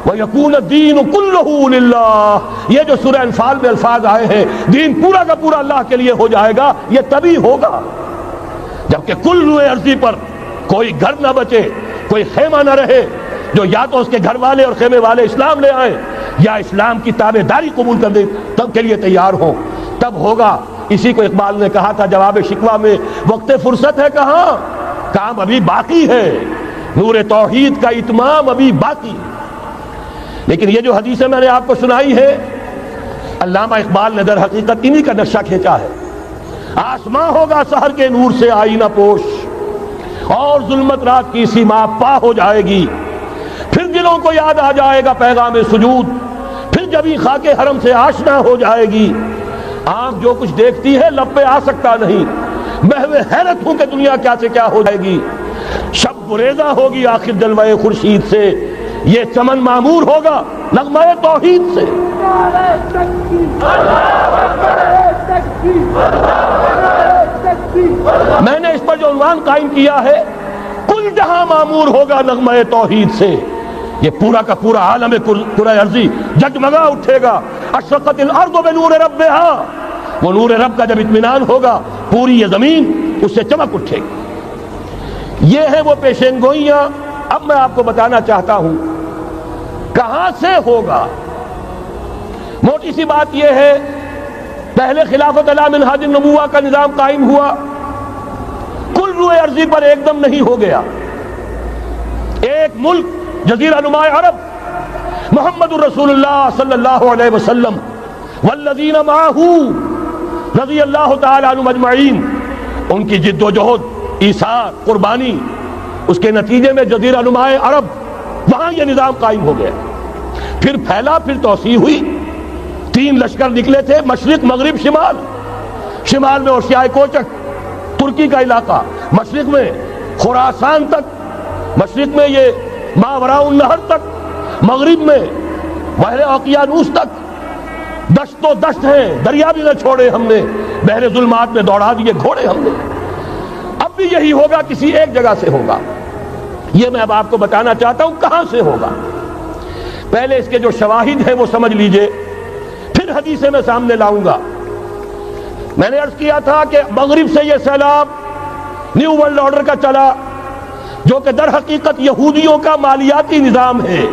وَيَكُونَ الدِّينُ كُلُّهُ لِلَّهِ، یہ جو سورہ انفال میں الفاظ آئے ہیں دین پورا کا پورا اللہ کے لیے ہو جائے گا، یہ تبھی ہوگا جبکہ کل روئے ارضی پر کوئی گھر نہ بچے، کوئی خیمہ نہ رہے جو یا تو اس کے گھر والے اور خیمے والے اسلام لے آئیں یا اسلام کی تابع داری قبول کر دیں تب کے لیے تیار ہوں، تب ہوگا۔ اسی کو اقبال نے کہا تھا جواب شکوہ میں، وقت فرصت ہے کہاں، کام ابھی باقی ہے، نور توحید کا اتمام ابھی باقی۔ لیکن یہ جو حدیثیں میں نے آپ کو سنائی ہے، علامہ اقبال نے در حقیقت انہی کا نقشہ کھینچا ہے۔ آسماں ہوگا سحر کے نور سے آئینہ پوش، اور ظلمت رات کی سیما پا ہو جائے گی، پھر دلوں کو یاد آ جائے گا پیغام سجود، پھر جبھی خاک حرم سے آشنا ہو جائے گی۔ آنکھ جو کچھ دیکھتی ہے لب پہ آ سکتا نہیں، محو حیرت ہوں کہ دنیا کیا سے کیا ہو جائے گی۔ شب گریزہ ہوگی آخر جلوہ خورشید سے، یہ چمن معمور ہوگا نغمہ توحید سے۔ میں نے اس پر جو عنوان قائم کیا ہے، کل جہاں معمور ہوگا نغمہ توحید سے، یہ پورا کا پورا عالم کرۂ ارضی جگمگا اٹھے گا۔ اشرقت الارض بنور ربہا، وہ نور رب کا جب اطمینان ہوگا پوری یہ زمین اس سے چمک اٹھے گی۔ یہ ہے وہ پیشین گوئیاں۔ اب میں آپ کو بتانا چاہتا ہوں کہاں سے ہوگا۔ موٹی سی بات یہ ہے، پہلے خلافت علی منہاج النبوہ کا نظام قائم ہوا، کل روئے ارضی پر ایک دم نہیں ہو گیا۔ ایک ملک جزیرہ نما عرب، محمد الرسول اللہ صلی اللہ علیہ وسلم والذین معہ رضی اللہ تعالی عنہم اجمعین، ان کی جد و جہد، ایثار، قربانی، اس کے نتیجے میں جزیرہ نما عرب وہاں یہ نظام قائم ہو گیا۔ پھر پھیلا، پھر توسیع ہوئی، 3 لشکر نکلے تھے، مشرق مغرب شمال۔ شمال میں اوشیائے کوچک ترکی کا علاقہ، مشرق میں خراسان تک، مشرق میں یہ ماوراء النہر تک، مغرب میں بحر اوقیانوس تک۔ دشت و دشت ہیں، دریا بھی نہ چھوڑے ہم نے، بحر ظلمات میں دوڑا دیے گھوڑے ہم نے۔ اب بھی یہی ہوگا، کسی ایک جگہ سے ہوگا۔ یہ میں اب آپ کو بتانا چاہتا ہوں کہاں سے ہوگا۔ پہلے اس کے جو شواہد ہیں وہ سمجھ لیجئے، پھر حدیثیں میں سامنے لاؤں گا۔ میں نے عرض کیا تھا کہ مغرب سے یہ سیلاب نیو ورلڈ آرڈر کا چلا، جو کہ در حقیقت یہودیوں کا مالیاتی نظام ہے۔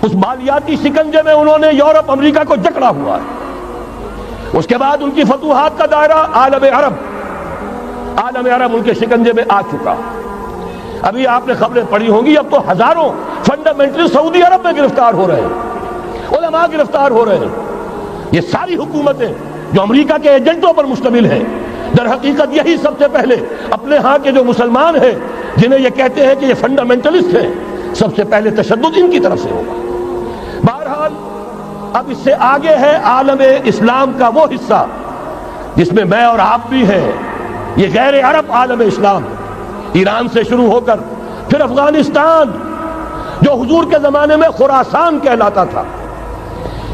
اس مالیاتی شکنجے میں انہوں نے یورپ امریکہ کو جکڑا ہوا ہے۔ اس کے بعد ان کی فتوحات کا دائرہ عالم عرب ان کے شکنجے میں آ چکا۔ ابھی آپ نے خبریں پڑھی ہوں گی، اب تو ہزاروں فنڈامنٹلسٹ سعودی عرب میں گرفتار ہو رہے ہیں، علماء گرفتار ہو رہے ہیں۔ یہ ساری حکومتیں جو امریکہ کے ایجنٹوں پر مشتمل ہیں، در حقیقت یہی سب سے پہلے اپنے ہاں کے جو مسلمان ہیں جنہیں یہ کہتے ہیں کہ یہ فنڈامنٹلسٹ ہیں، سب سے پہلے تشدد ان کی طرف سے ہوگا۔ بہرحال اب اس سے آگے ہے عالم اسلام کا وہ حصہ جس میں میں اور آپ بھی ہیں، یہ غیر عرب عالم اسلام، ایران سے شروع ہو کر پھر افغانستان، جو حضور کے زمانے میں خراسان کہلاتا تھا،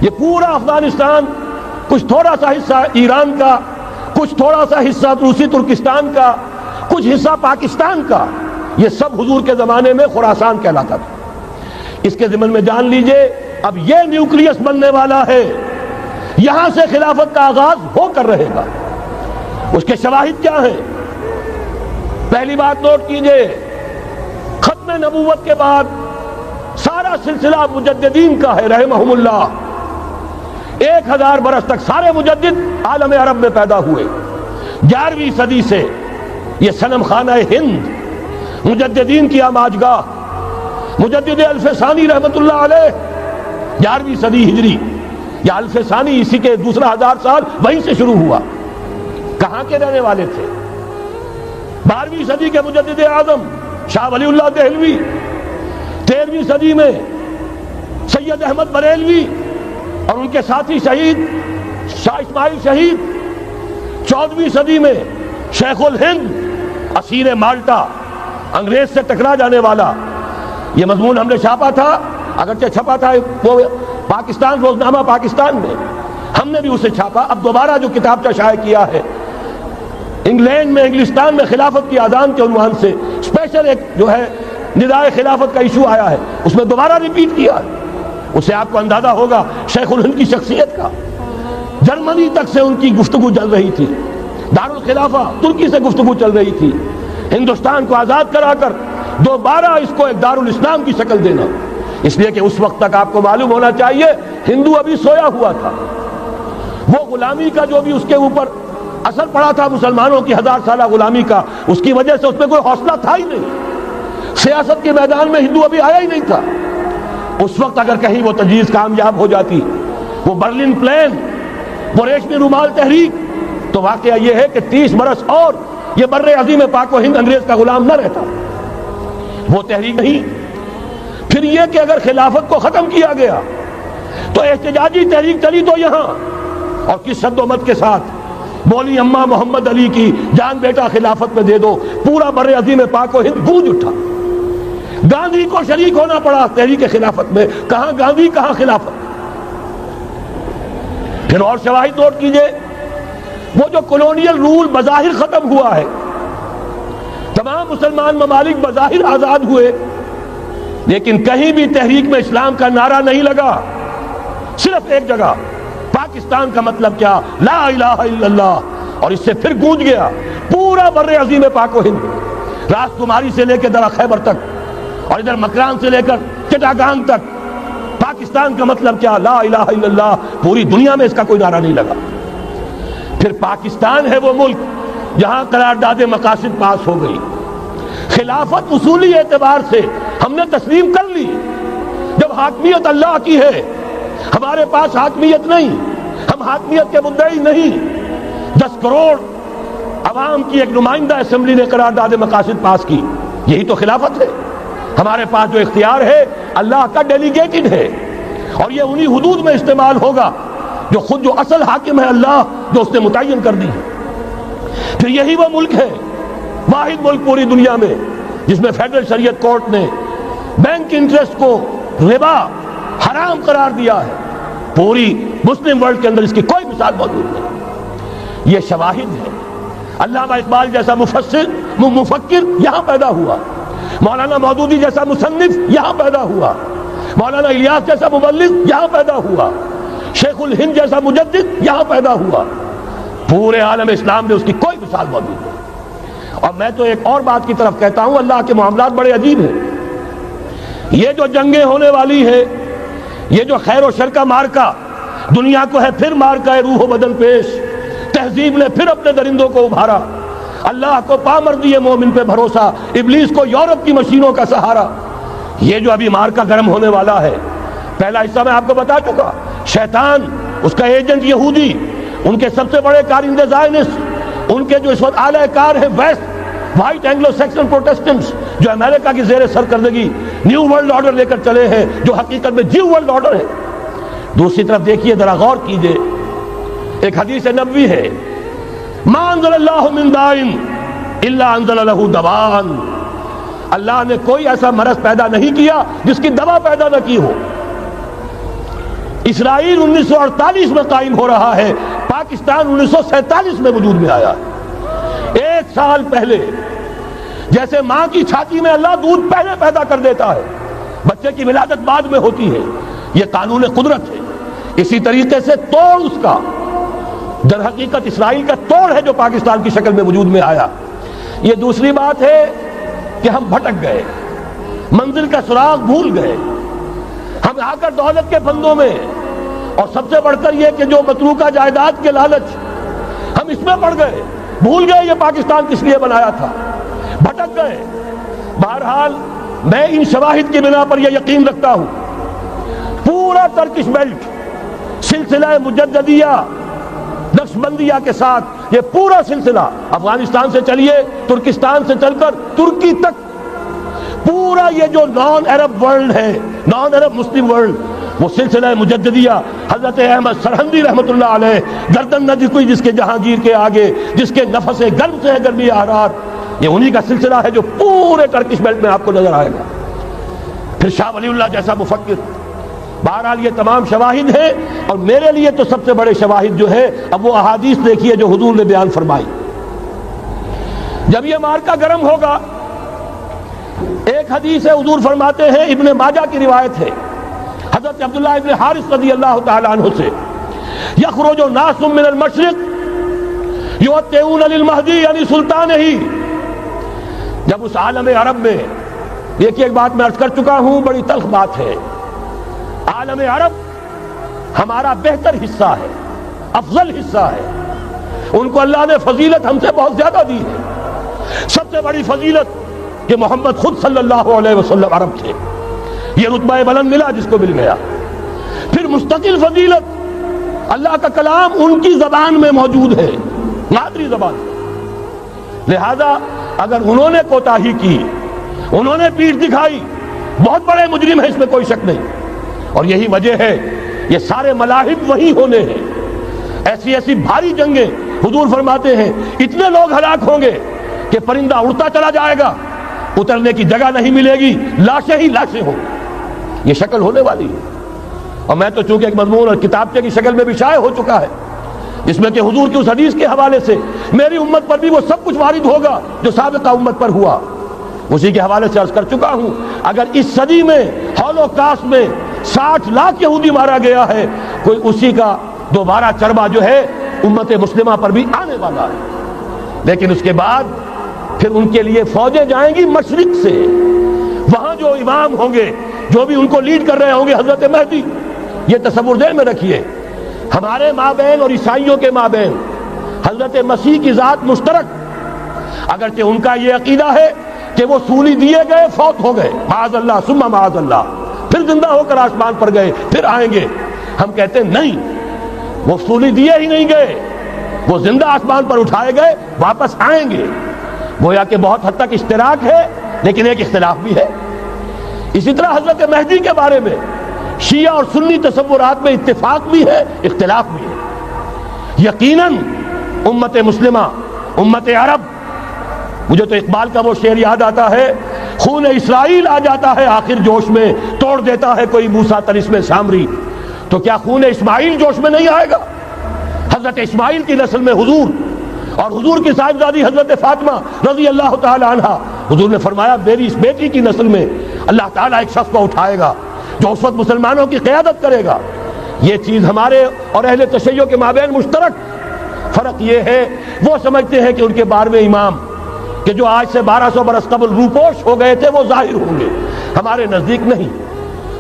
یہ پورا افغانستان، کچھ تھوڑا سا حصہ ایران کا، کچھ تھوڑا سا حصہ روسی ترکستان کا، کچھ حصہ پاکستان کا، یہ سب حضور کے زمانے میں خراسان کہلاتا تھا۔ اس کے ضمن میں جان لیجئے اب یہ نیوکلیس بننے والا ہے، یہاں سے خلافت کا آغاز ہو کر رہے گا۔ اس کے شواہد کیا ہیں؟ پہلی بات نوٹ کیجئے، ختم نبوت کے بعد سارا سلسلہ مجددین کا ہے رحمہم اللہ۔ 1000 برس تک سارے مجدد عالم عرب میں پیدا ہوئے۔ 11ویں صدی سے یہ صنم خانہ ہند، مجددین کی آماجگاہ، مجدد الف ثانی رحمت اللہ علیہ، 11ویں صدی ہجری یا الف ثانی، اسی کے دوسرا 1000 سال وہیں سے شروع ہوا۔ کہاں کے رہنے والے تھے؟ 12ویں صدی کے مجدد اعظم شاہ ولی اللہ دہلوی، 13ویں صدی میں سید احمد بریلوی اور ان کے ساتھی شہید شاہ اسماعیل شہید، 14ویں صدی میں شیخ الہند اسیر مالٹا، انگریز سے ٹکرا جانے والا، یہ مضمون ہم نے چھاپا تھا، اگرچہ چھپا تھا وہ پاکستان روزنامہ پاکستان میں، ہم نے بھی اسے چھاپا، اب دوبارہ جو کتاب شائع کیا ہے انگلینڈ میں، انگلستان میں خلافت کی اذان کے عنوان سے اسپیشل ایک جو ہے ندائے خلافت کا ایشو آیا ہے، اس میں دوبارہ ریپیٹ کیا ہے۔ اسے آپ کو اندازہ ہوگا شیخ الہند کی شخصیت کا، جرمنی تک سے ان کی گفتگو چل رہی تھی، دارالخلافہ ترکی سے گفتگو چل رہی تھی، ہندوستان کو آزاد کرا کر دوبارہ اس کو ایک دارالاسلام کی شکل دینا، اس لیے کہ اس وقت تک آپ کو معلوم ہونا چاہیے ہندو ابھی سویا ہوا تھا، وہ غلامی کا جو بھی اس کے اوپر اثر پڑا تھا مسلمانوں کی 1000 سالہ غلامی کا، اس کی وجہ سے اس میں کوئی حوصلہ تھا ہی نہیں، سیاست کے میدان میں ہندو ابھی آیا ہی نہیں تھا۔ اس وقت اگر کہیں وہ تجویز کامیاب ہو جاتی، وہ برلن پلان، وہ ریشمی رومال تحریک، تو واقعہ یہ ہے کہ 30 برس اور یہ بر عظیم پاک و ہند انگریز کا غلام نہ رہتا، وہ تحریک نہیں۔ پھر یہ کہ اگر خلافت کو ختم کیا گیا تو احتجاجی تحریک چلی تو یہاں، اور کس شد و مت کے ساتھ بولی اماں محمد علی کی جان بیٹا خلافت میں دے دو، پورا بر عظیم پاک و ہند گونج اٹھا، گاندھی کو شریک ہونا پڑا تحریک خلافت میں، کہاں گاندھی کہاں خلافت۔ پھر اور شواہد نوٹ کیجئے، وہ جو کولونیل رول بظاہر ختم ہوا ہے، تمام مسلمان ممالک بظاہر آزاد ہوئے، لیکن کہیں بھی تحریک میں اسلام کا نعرہ نہیں لگا، صرف ایک جگہ پاکستان کا مطلب کیا، لا الہ الا اللہ، اور اس سے پھر گونج گیا پورا بر عظیم پاک و ہند، راس کماری سے لے کے درہ خیبر تک، اور ادھر مکران سے لے کر چٹاگانگ تک، پاکستان کا مطلب کیا، لا الہ الا اللہ، پوری دنیا میں اس کا کوئی نعرہ نہیں لگا۔ پھر پاکستان ہے وہ ملک جہاں قرارداد مقاصد پاس ہو گئی، خلافت اصولی اعتبار سے ہم نے تسلیم کر لی، جب حاکمیت اللہ کی ہے، ہمارے پاس حاکمیت نہیں، ہم حاکمیت کے مدعی نہیں۔ 10 کروڑ عوام کی ایک نمائندہ اسمبلی نے قرارداد مقاصد پاس کی، یہی تو خلافت ہے۔ ہمارے پاس جو اختیار ہے اللہ کا ڈیلیگیٹڈ ہے، اور یہ انہی حدود میں استعمال ہوگا جو خود جو اصل حاکم ہے اللہ، جو اس نے متعین کر دی ہے۔ پھر یہی وہ ملک ہے، واحد ملک پوری دنیا میں جس میں فیڈرل شریعت کورٹ نے بینک انٹرسٹ کو ربا حرام قرار دیا ہے، پوری مسلم ورلڈ کے اندر اس کی کوئی مثال موجود نہیں۔ یہ شواہد ہے۔ علامہ اقبال جیسا مفکر یہاں پیدا ہوا، مولانا مودودی جیسا مصنف یہاں پیدا ہوا، مولانا الیاس جیسا مبلغ یہاں پیدا ہوا، شیخ الہند جیسا مجدد یہاں پیدا ہوا، پورے عالم اسلام میں اس کی کوئی مثال موجود نہیں۔ اور میں تو ایک اور بات کی طرف کہتا ہوں، اللہ کے معاملات بڑے عجیب ہیں۔ یہ جو جنگیں ہونے والی ہے، یہ جو خیر و شر کا مارکا دنیا کو ہے، پھر مارکا ہے روح و بدن پیش، تہذیب نے پھر اپنے درندوں کو ابھارا، اللہ کو پامردی مومن پہ بھروسہ، ابلیس کو یورپ کی مشینوں کا سہارا۔ یہ جو ابھی مارکا گرم ہونے والا ہے، پہلا حصہ میں آپ کو بتا چکا، شیطان، اس کا ایجنٹ یہودی، ان کے سب سے بڑے کارندے زائنسٹ، ان کے جو اس وقت اعلی کار ہیں ویسٹ، وائٹ اینگلو سیکسن پروٹیسٹنٹس، جو امریکہ کی زیر سرکردگی نیو ورلڈ آرڈر لے کر چلے ہیں، جو حقیقت میں نیو ورلڈ آرڈر ہے۔ دوسری طرف دیکھیے، ذرا غور کیجئے، ایک حدیث نبوی ہے، ما انزل اللہ من دائن الا انزل لہ دوان، اللہ نے کوئی ایسا مرض پیدا نہیں کیا جس کی دوا پیدا نہ کی ہو۔ اسرائیل 1948 میں قائم ہو رہا ہے، پاکستان 1947 میں وجود میں آیا ہے۔ 1 سال پہلے، جیسے ماں کی چھاتی میں اللہ دودھ پہلے پیدا کر دیتا ہے، بچے کی ولادت بعد میں ہوتی ہے، یہ قانون قدرت ہے۔ اسی طریقے سے توڑ اس کا در حقیقت اسرائیل کا توڑ ہے جو پاکستان کی شکل میں وجود میں آیا۔ یہ دوسری بات ہے کہ ہم بھٹک گئے، منزل کا سراغ بھول گئے، ہم آ کر دولت کے پھندوں میں، اور سب سے بڑھ کر یہ کہ جو متروکہ جائیداد کے لالچ، ہم اس میں پڑ گئے، بھول گئے یہ پاکستان کس لیے بنایا تھا، بھٹک گئے۔ بہرحال میں ان شواہد کی بنا پر یہ یقین رکھتا ہوں، پورا ترکش بیلٹ سلسلہ مجددیہ نقشبندیہ کے ساتھ، یہ پورا سلسلہ افغانستان سے چلیے، ترکستان سے چل کر ترکی تک، پورا یہ جو نان عرب ورلڈ ہے، نان عرب مسلم ورلڈ، وہ سلسلہ مجددیہ حضرت احمد سرہندی رحمت اللہ علیہ، گردن نہ جھکی جس کے جہانگیر کے آگے، جس کے نفس گرم سے ہے گرمی احرار، یہ انہی کا سلسلہ ہے جو پورے ٹرکش بیلٹ میں آپ کو نظر آئے گا. پھر شاہ ولی اللہ جیسا مفکر. بہرحال یہ تمام شواہد ہیں، اور میرے لیے تو سب سے بڑے شواہد جو ہے اب وہ احادیث دیکھیے جو حضور نے بیان فرمائی. جب یہ مارکا گرم ہوگا، ایک حدیث ہے حضور فرماتے ہیں، ابن ماجہ کی روایت ہے حضرت عبداللہ ابن حارث رضی اللہ تعالی عنہ سے، یخرج ناس من المشرق یؤتون للمہدی یعنی سلطان ہی. جب اس عالم عرب میں، دیکھیے ایک بات میں عرض کر چکا ہوں، بڑی تلخ بات ہے، عالم عرب ہمارا بہتر حصہ ہے، افضل حصہ ہے. ان کو اللہ نے فضیلت ہم سے بہت زیادہ دی ہے. سب سے بڑی فضیلت کہ محمد خود صلی اللہ علیہ وسلم عرب تھے، یہ رتبہ بلند ملا جس کو مل گیا. پھر مستقل فضیلت، اللہ کا کلام ان کی زبان میں موجود ہے، مادری زبان. لہذا اگر انہوں نے کوتاہی کی، انہوں نے پیٹھ دکھائی، بہت بڑے مجرم ہیں، اس میں کوئی شک نہیں. اور یہی وجہ ہے یہ سارے ملاحب وہی ہونے ہیں. ایسی ایسی بھاری جنگیں حضور فرماتے ہیں اتنے لوگ ہلاک ہوں گے کہ پرندہ اڑتا چلا جائے گا، اترنے کی جگہ نہیں ملے گی، لاشیں ہی لاشیں ہوں. یہ شکل ہونے والی ہے. اور میں تو چونکہ ایک مضمون اور کتابچے کی شکل میں بھی شائع ہو چکا ہے، جس میں کہ حضور کی اس حدیث کے حوالے سے میری امت پر بھی وہ سب کچھ وارد ہوگا جو سابقہ امت پر ہوا. اسی کے حوالے سے عرض کر چکا ہوں، اگر اس صدی میں ہولوکاسٹ میں 60 لاکھ یہودی مارا گیا ہے، کوئی اسی کا دوبارہ چربہ جو ہے امت مسلمہ پر بھی آنے والا ہے. لیکن اس کے بعد پھر ان کے لیے فوجیں جائیں گی مشرق سے. وہاں جو امام ہوں گے، جو بھی ان کو لیڈ کر رہے ہوں گے، حضرت مہدی. یہ تصور ذہن میں رکھیے، ہمارے مابین اور عیسائیوں کے مابین حضرت مسیح کی ذات مشترک. اگرچہ ان کا یہ عقیدہ ہے کہ وہ سولی دیے گئے، فوت ہو گئے، معاذ اللہ ثم معاذ اللہ، پھر زندہ ہو کر آسمان پر گئے، پھر آئیں گے. ہم کہتے ہیں نہیں، وہ سولی دیے ہی نہیں گئے، وہ زندہ آسمان پر اٹھائے گئے، واپس آئیں گے. گویا کہ بہت حد تک اشتراک ہے، لیکن ایک اختلاف بھی ہے. اسی طرح حضرت مہدی کے بارے میں شیعہ اور سنی تصورات میں اتفاق بھی ہے، اختلاف بھی ہے. یقیناً امت مسلمہ، امت عرب، مجھے تو اقبال کا وہ شعر یاد آتا ہے، خون اسرائیل آ جاتا ہے آخر جوش میں، توڑ دیتا ہے کوئی موسیٰ طلسم سامری. تو کیا خون اسماعیل جوش میں نہیں آئے گا؟ حضرت اسماعیل کی نسل میں حضور، اور حضور کی صاحبزادی حضرت فاطمہ رضی اللہ تعالی عنہ. حضور نے فرمایا میری اس بیٹی کی نسل میں اللہ تعالیٰ ایک شخص کو اٹھائے گا جو اس وقت مسلمانوں کی قیادت کرے گا. یہ چیز ہمارے اور اہل تشیع کے مابین مشترک. فرق یہ ہے وہ سمجھتے ہیں کہ ان کے 12ویں امام کہ جو آج سے 1200 برس قبل روپوش ہو گئے تھے وہ ظاہر ہوں گے. ہمارے نزدیک نہیں،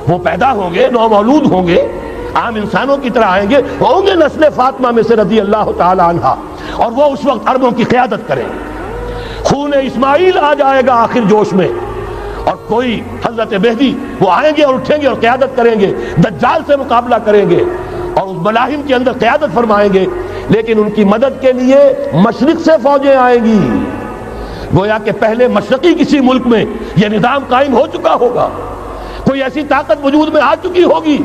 وہ پیدا ہوں گے، نو مولود ہوں گے، عام انسانوں کی طرح آئیں گے، ہوں گے نسل فاطمہ میں سے رضی اللہ تعالی عنہ، اور وہ اس وقت عربوں کی قیادت کریں گے. خون اسماعیل آ جائے گا آخر جوش میں، اور کوئی حضرت مہدی وہ آئیں گے اور اٹھیں گے اور قیادت کریں گے، دجال سے مقابلہ کریں گے اور اس ملاحم کے اندر قیادت فرمائیں گے. لیکن ان کی مدد کے لیے مشرق سے فوجیں آئیں گی. گویا کہ پہلے مشرقی کسی ملک میں یہ نظام قائم ہو چکا ہوگا، کوئی ایسی طاقت وجود میں آ چکی ہوگی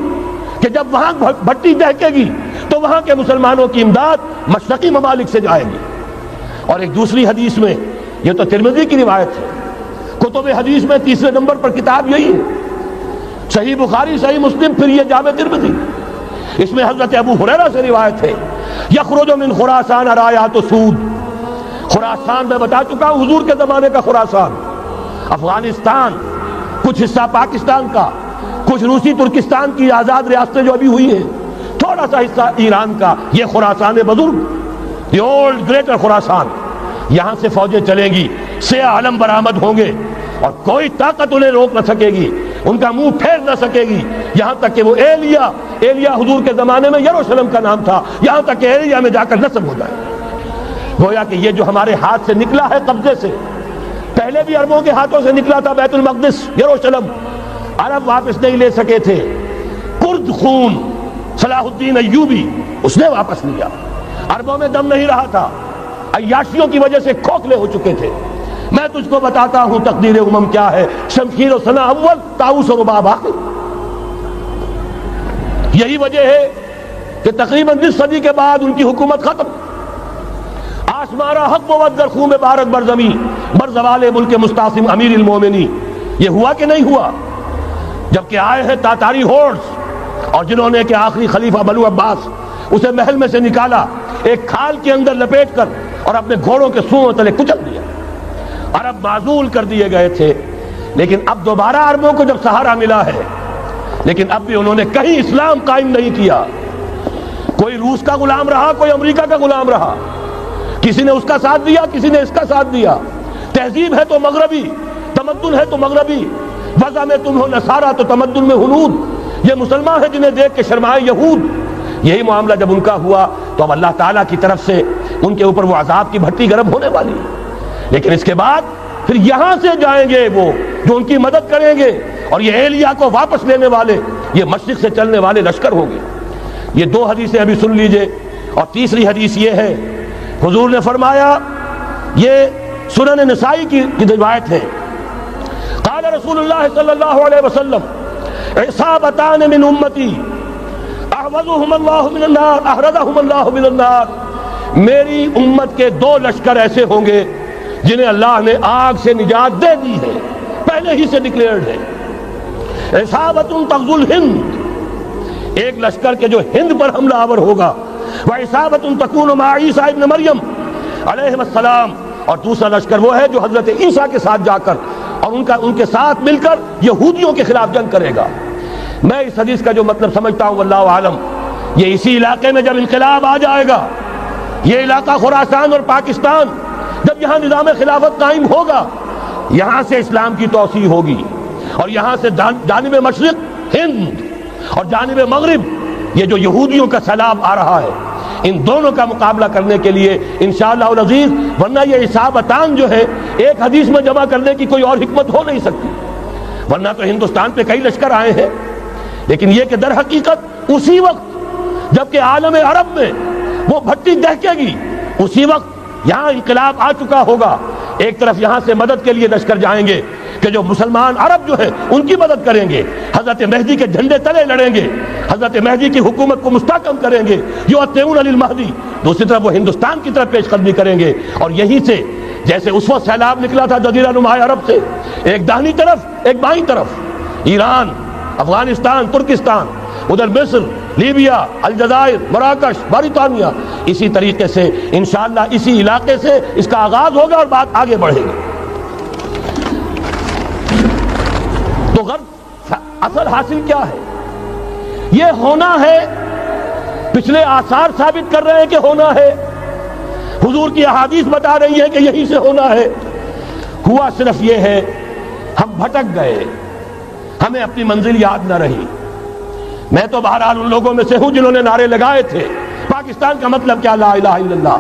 کہ جب وہاں بھٹی دہکے گی تو وہاں کے مسلمانوں کی امداد مشرقی ممالک سے جائے گی. اور ایک دوسری حدیث میں، یہ تو ترمذی کی روایت ہے، کتب حدیث میں تیسرے نمبر پر کتاب یہی ہے، صحیح بخاری، صحیح مسلم، پھر یہ جامع ترمذی. اس میں حضرت ابو ہریرہ سے روایت ہے، یخرج من خراسان رایات سود. خراسان میں بتا چکا ہوں حضور کے زمانے کا خراسان، افغانستان، کچھ حصہ پاکستان کا، کچھ روسی ترکستان کی آزاد ریاستیں جو ابھی ہوئی ہیں، تھوڑا سا حصہ ایران کا، یہ خراسان بزرگ، یہ اولڈ گریٹر خراسان. یہاں سے فوجیں چلیں گی، سیاہ علم برآمد ہوں گے، اور کوئی طاقت انہیں روک نہ سکے گی، ان کا منہ پھیر نہ سکے گی. یہاں تک کہ وہ ایلیا حضور کے زمانے میں یروشلم کا نام تھا، یہاں تک کہ ایلیا میں جا کر نصب ہو جائے. گویا کہ یہ جو ہمارے ہاتھ سے نکلا ہے قبضے سے، پہلے بھی عربوں کے ہاتھوں سے نکلا تھا بیت المقدس، یروشلم، عرب واپس نہیں لے سکے تھے. کرد خون صلاح الدین ایوبی اس نے واپس لیا. عربوں میں دم نہیں رہا تھا، عیاشیوں کی وجہ سے کھوکھلے ہو چکے تھے. میں تجھ کو بتاتا ہوں تقدیر امم کیا ہے، شمشیر و سنا اول، طاؤس و رباب آخر. یہی وجہ ہے کہ تقریباً 20 صدی کے بعد ان کی حکومت ختم. آسمارا حق بود در خون بارد برزمی بر زوال ملک مستعصم امیر المومنی. یہ ہوا کہ نہیں ہوا؟ جبکہ آئے ہیں تاتاری ہورس اور جنہوں نے کہ آخری خلیفہ بنو عباس اسے محل میں سے نکالا ایک کھال کے اندر لپیٹ کر اور اپنے گھوڑوں کے سوؤں تلے کچل دیا. عرب معزول کر دیے گئے تھے، لیکن اب دوبارہ عربوں کو جب سہارا ملا ہے، لیکن اب بھی انہوں نے کہیں اسلام قائم نہیں کیا. کوئی روس کا غلام رہا، کوئی امریکہ کا غلام رہا، کسی نے اس کا ساتھ دیا، کسی نے اس کا ساتھ دیا. تہذیب ہے تو مغربی، تمدن ہے تو مغربی، وضع میں تم ہو نصارہ تو تمدن میں ہنود. یہ مسلمان ہیں جنہیں دیکھ کے شرمائے یہود. یہی معاملہ جب ان کا ہوا تو اب اللہ تعالیٰ کی طرف سے ان کے اوپر وہ عذاب کی بھٹی گرم ہونے والی ہے. لیکن اس کے بعد پھر یہاں سے جائیں گے وہ جو ان کی مدد کریں گے، اور یہ ایلیا کو واپس لینے والے یہ مشرق سے چلنے والے لشکر ہوں گے. یہ دو حدیثیں ابھی سن لیجئے. اور تیسری حدیث یہ ہے، حضور نے فرمایا، یہ سنن نسائی کی روایت ہے، قال رسول اللہ صلی اللہ علیہ وسلم عصابتان من امتی احرزهم اللہ من النار. میری امت کے دو لشکر ایسے ہوں گے جنہیں اللہ نے آگ سے نجات دے دی ہے، پہلے ہی سے ڈکلیئرڈ ہے. عصابت تغزو الہند، ایک لشکر کے جو ہند پر حملہ آور ہوگا، وعصابت تکون مع عیسیٰ ابن مریم علیہ السلام، اور دوسرا لشکر وہ ہے جو حضرت عیسیٰ کے ساتھ جا کر اور ان کے ساتھ مل کر یہودیوں کے خلاف جنگ کرے گا. میں اس حدیث کا جو مطلب سمجھتا ہوں واللہ عالم، یہ اسی علاقے میں جب انقلاب آ جائے گا، یہ علاقہ خراسان اور پاکستان، جب یہاں نظام خلافت قائم ہوگا، یہاں سے اسلام کی توسیع ہوگی، اور یہاں سے جانب مشرق ہند اور جانب مغرب یہ جو یہودیوں کا سیلاب آ رہا ہے، ان دونوں کا مقابلہ کرنے کے لیے انشاءاللہ العزیز، ورنہ یہ عصابتان جو ہے ایک حدیث میں جمع کرنے کی کوئی اور حکمت ہو نہیں سکتی. ورنہ تو ہندوستان پہ کئی لشکر آئے ہیں، لیکن یہ کہ در حقیقت اسی وقت جبکہ عالم عرب میں وہ بھٹی دہکے گی، اسی وقت یہاں انقلاب آ چکا ہوگا. ایک طرف یہاں سے مدد کے لیے لشکر جائیں گے کہ جو مسلمان عرب جو ہیں ان کی مدد کریں گے، حضرت مہدی کے جھنڈے تلے لڑیں گے، حضرت مہدی کی حکومت کو مستحکم کریں گے، یؤتون للمہدی. دوسری طرف وہ ہندوستان کی طرف پیش قدمی کریں گے، اور یہیں سے جیسے اس وقت سیلاب نکلا تھا جزیرہ نما عرب سے، ایک داہنی طرف ایک بائیں طرف، ایران، افغانستان، ترکستان، ادھر مصر، لیبیا، الجزائر، مراکش، موریتانیہ، اسی طریقے سے انشاءاللہ اسی علاقے سے اس کا آغاز ہوگا اور بات آگے بڑھے گی. تو غرض اصل حاصل کیا ہے؟ یہ ہونا ہے، پچھلے آثار ثابت کر رہے ہیں کہ ہونا ہے، حضور کی احادیث بتا رہی ہے کہ یہی سے ہونا ہے. ہوا صرف یہ ہے ہم بھٹک گئے، ہمیں اپنی منزل یاد نہ رہی. میں تو بہرحال ان لوگوں میں سے ہوں جنہوں نے نعرے لگائے تھے پاکستان کا مطلب کیا، لا الہ الا اللہ.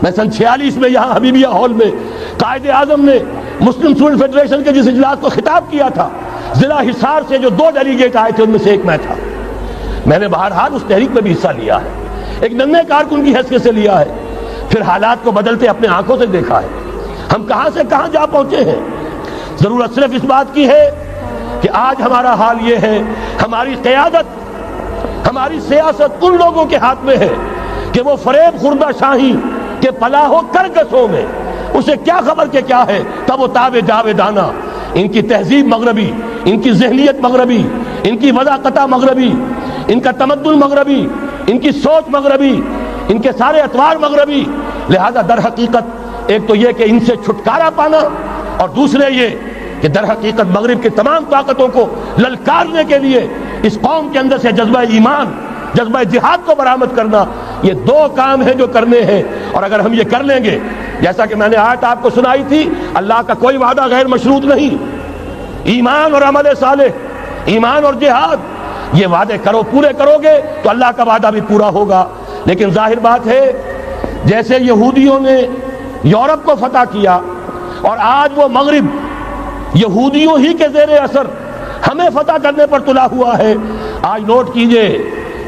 میں سن 46 میں یہاں حبیبیہ ہال میں قائد اعظم نے مسلم اسٹوڈنٹ فیڈریشن کے جس اجلاس کو خطاب کیا تھا، ضلع حصار سے جو 2 ڈیلیگیٹ آئے تھے ان میں سے ایک میں تھا. میں نے بہرحال اس تحریک میں بھی حصہ لیا ہے، ایک ننھے کارکن کی حیثیت سے لیا ہے، پھر حالات کو بدلتے اپنے آنکھوں سے دیکھا ہے. ہم کہاں سے کہاں جا پہنچے ہیں. ضرورت صرف اس بات کی ہے کہ آج ہمارا حال یہ ہے، ہماری قیادت، ہماری سیاست ان لوگوں کے ہاتھ میں ہے کہ وہ فریب خوردہ شاہی کے پلاح و کرگسوں میں اسے کیا خبر کہ کیا ہے، تب وہ تاب جاویدانہ. ان کی تہذیب مغربی، ان کی ذہنیت مغربی، ان کی وضاقتہ مغربی، ان کا تمدن مغربی، ان کی سوچ مغربی، ان کے سارے اطوار مغربی. لہذا در حقیقت ایک تو یہ کہ ان سے چھٹکارا پانا، اور دوسرے یہ کہ در حقیقت مغرب کی تمام طاقتوں کو للکارنے کے لیے اس قوم کے اندر سے جذبہ ایمان، جذبہ جہاد کو برآمد کرنا. یہ 2 کام ہیں جو کرنے ہیں، اور اگر ہم یہ کر لیں گے، جیسا کہ میں نے آیت آپ کو سنائی تھی، اللہ کا کوئی وعدہ غیر مشروط نہیں. ایمان اور عمل صالح، ایمان اور جہاد، یہ وعدے پورے کرو گے تو اللہ کا وعدہ بھی پورا ہوگا. لیکن ظاہر بات ہے جیسے یہودیوں نے یورپ کو فتح کیا اور آج وہ مغرب یہودیوں ہی کے زیر اثر ہمیں فتح کرنے پر تلا ہوا ہے. آج نوٹ کیجئے،